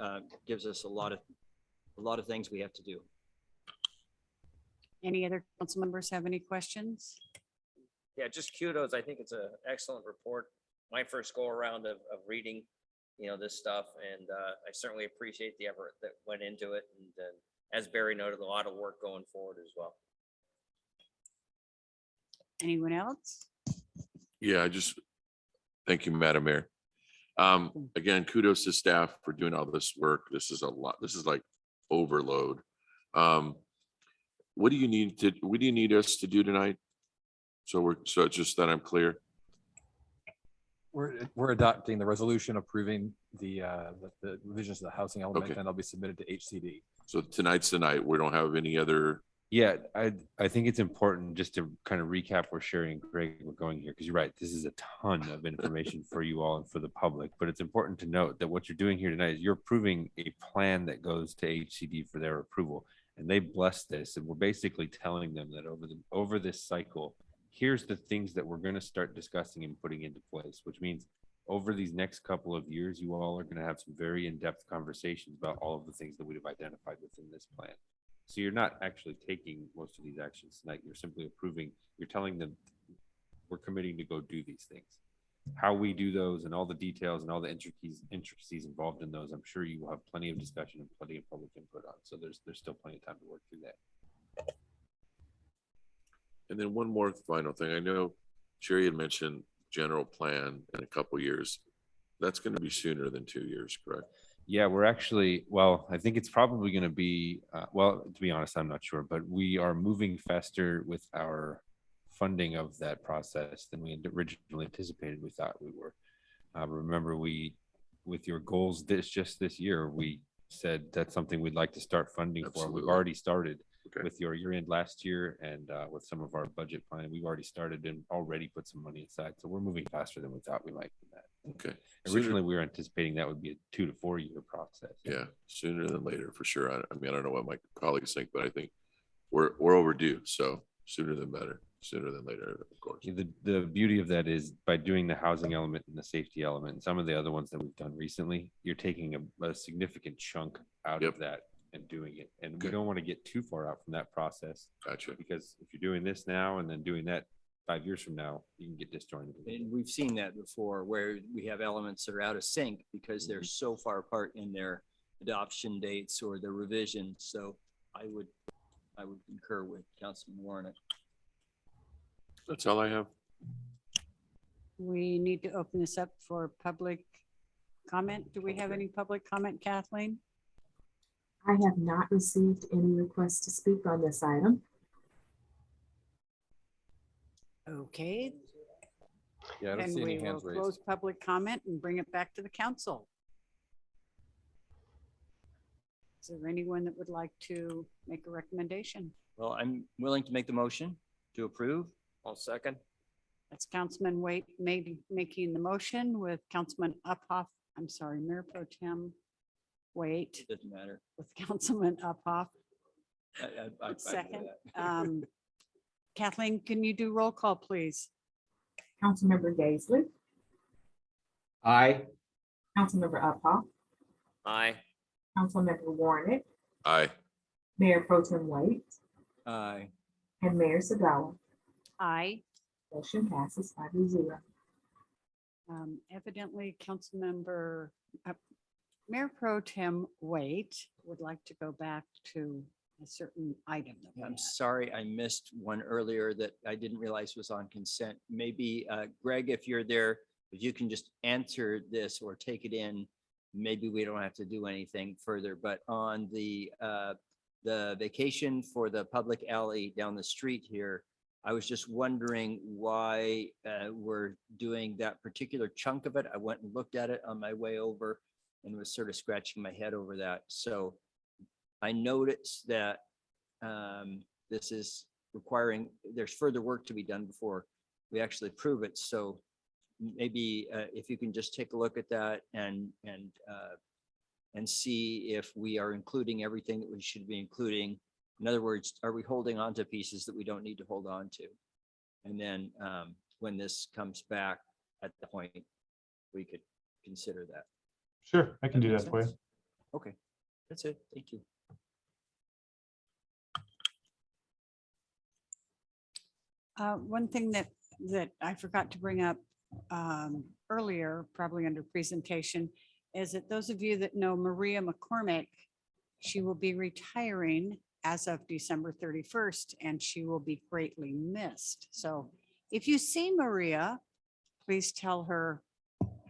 gives us a lot of things we have to do. Any other council members have any questions? Yeah, just kudos. I think it's an excellent report. My first go around of reading, you know, this stuff, and I certainly appreciate the effort that went into it. And as Barry noted, a lot of work going forward as well. Anyone else? Yeah, thank you, Madam Mayor. Again, kudos to staff for doing all this work. This is a lot. This is like overload. What do you need us to do tonight? So just that I'm clear. We're adopting the resolution approving the revisions to the housing element, Okay. and they'll be submitted to HCD. So tonight's the night. We don't have any other. Yeah, I think it's important just to kind of recap where Sherry and Greg were going here, because you're right, this is a ton of information for you all and for the public, but it's important to note that what you're doing here tonight is you're approving a plan that goes to HCD for their approval, and they blessed this, and we're basically telling them that over this cycle, here's the things that we're going to start discussing and putting into place, which means over these next couple of years, you all are going to have some very in-depth conversations about all of the things that we've identified within this plan. So you're not actually taking most of these actions tonight. You're simply approving, you're telling them we're committing to go do these things. How we do those and all the details and all the intricacies involved in those, I'm sure you will have plenty of discussion and plenty of public input on. So there's still plenty of time to work through that. And then one more final thing. I know Sherry had mentioned general plan in a couple years. That's going to be sooner than 2 years, correct? Yeah, we're actually, well, I think it's probably going to be, well, to be honest, I'm not sure, but we are moving faster with our funding of that process than we had originally anticipated. We thought we were. Remember, with your goals just this year, we said that's something we'd like to start funding for. Absolutely. We've already started Okay. with your year-end last year, and with some of our budget planning, we've already started and already put some money aside. So we're moving faster than we thought we might in that. Okay. Originally, we were anticipating that would be a 2 to 4 year process. Yeah, sooner than later for sure. I mean, I don't know what my colleagues think, but I think we're overdue. So sooner than better, sooner than later, of course. The beauty of that is by doing the housing element and the safety element and some of the other ones that we've done recently, you're taking a significant chunk out of that and doing it. And we don't want to get too far out from that process. Gotcha. Because if you're doing this now and then doing that 5 years from now, you can get disjointed. And we've seen that before where we have elements that are out of sync because they're so far apart in their adoption dates or the revision. So I would concur with Councilman Warren. That's all I have. We need to open this up for public comment. Do we have any public comment, Kathleen? I have not received any requests to speak on this item. Okay. Yeah, I don't Then see any we will hands raised. close public comment and bring it back to the council. Is there anyone that would like to make a recommendation? Well, I'm willing to make the motion to approve. I'll second. That's Councilman Waite making the motion with Councilman Uphoff, I'm sorry, Mayor Pro Tem Waite Doesn't matter. with Councilman Uphoff. I Second. Kathleen, can you do roll call, please? Councilmember Daisley, Aye. Councilmember Uphoff, Aye. Councilmember Warren, Aye. Mayor Pro Tem White, Aye. and Mayor Sagawa. Aye. Motion passes 5-0. Evidently, Councilmember, Mayor Pro Tem Waite would like to go back to a certain item. that we I'm had. sorry, I missed one earlier that I didn't realize was on consent. Maybe Greg, if you're there, if you can just answer this or take it in, maybe we don't have to do anything further. But on the vacation for the public alley down the street here, I was just wondering why we're doing that particular chunk of it. I went and looked at it on my way over and was sort of scratching my head over that. So I noticed that this is requiring, there's further work to be done before we actually prove it. So maybe if you can just take a look at that and see if we are including everything that we should be including. In other words, are we holding on to pieces that we don't need to hold on to? And then when this comes back at the point, we could consider that. Sure, I can do that for you. Okay, that's it. Thank you. One thing that I forgot to bring up earlier, probably under presentation, is that those of you that know Maria McCormick, she will be retiring as of December 31st, and she will be greatly missed. So If you see Maria, please tell her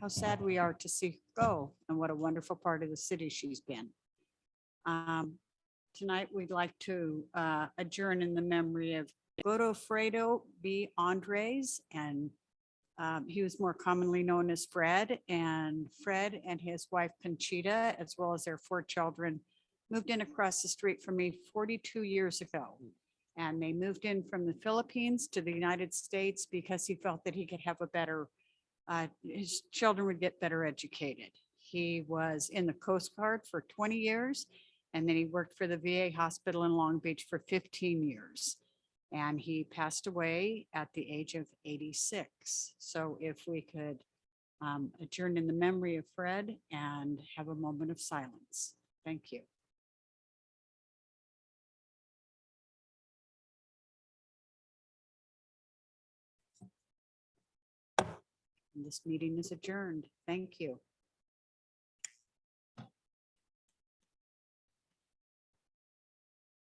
how sad we are to see her go and what a wonderful part of the city she's been. Tonight, we'd like to adjourn in the memory of Godofredo B. Andres, and he was more commonly known as Fred. And Fred and his wife Conchita, as well as their 4 children, moved in across the street from me 42 years ago. And they moved in from the Philippines to the United States because he felt that he could have a better, his children would get better educated. He was in the Coast Guard for 20 years, and then he worked for the VA hospital in Long Beach for 15 years. And he passed away at the age of 86. So if we could adjourn in the memory of Fred and have a moment of silence. Thank you. This meeting is adjourned. Thank you.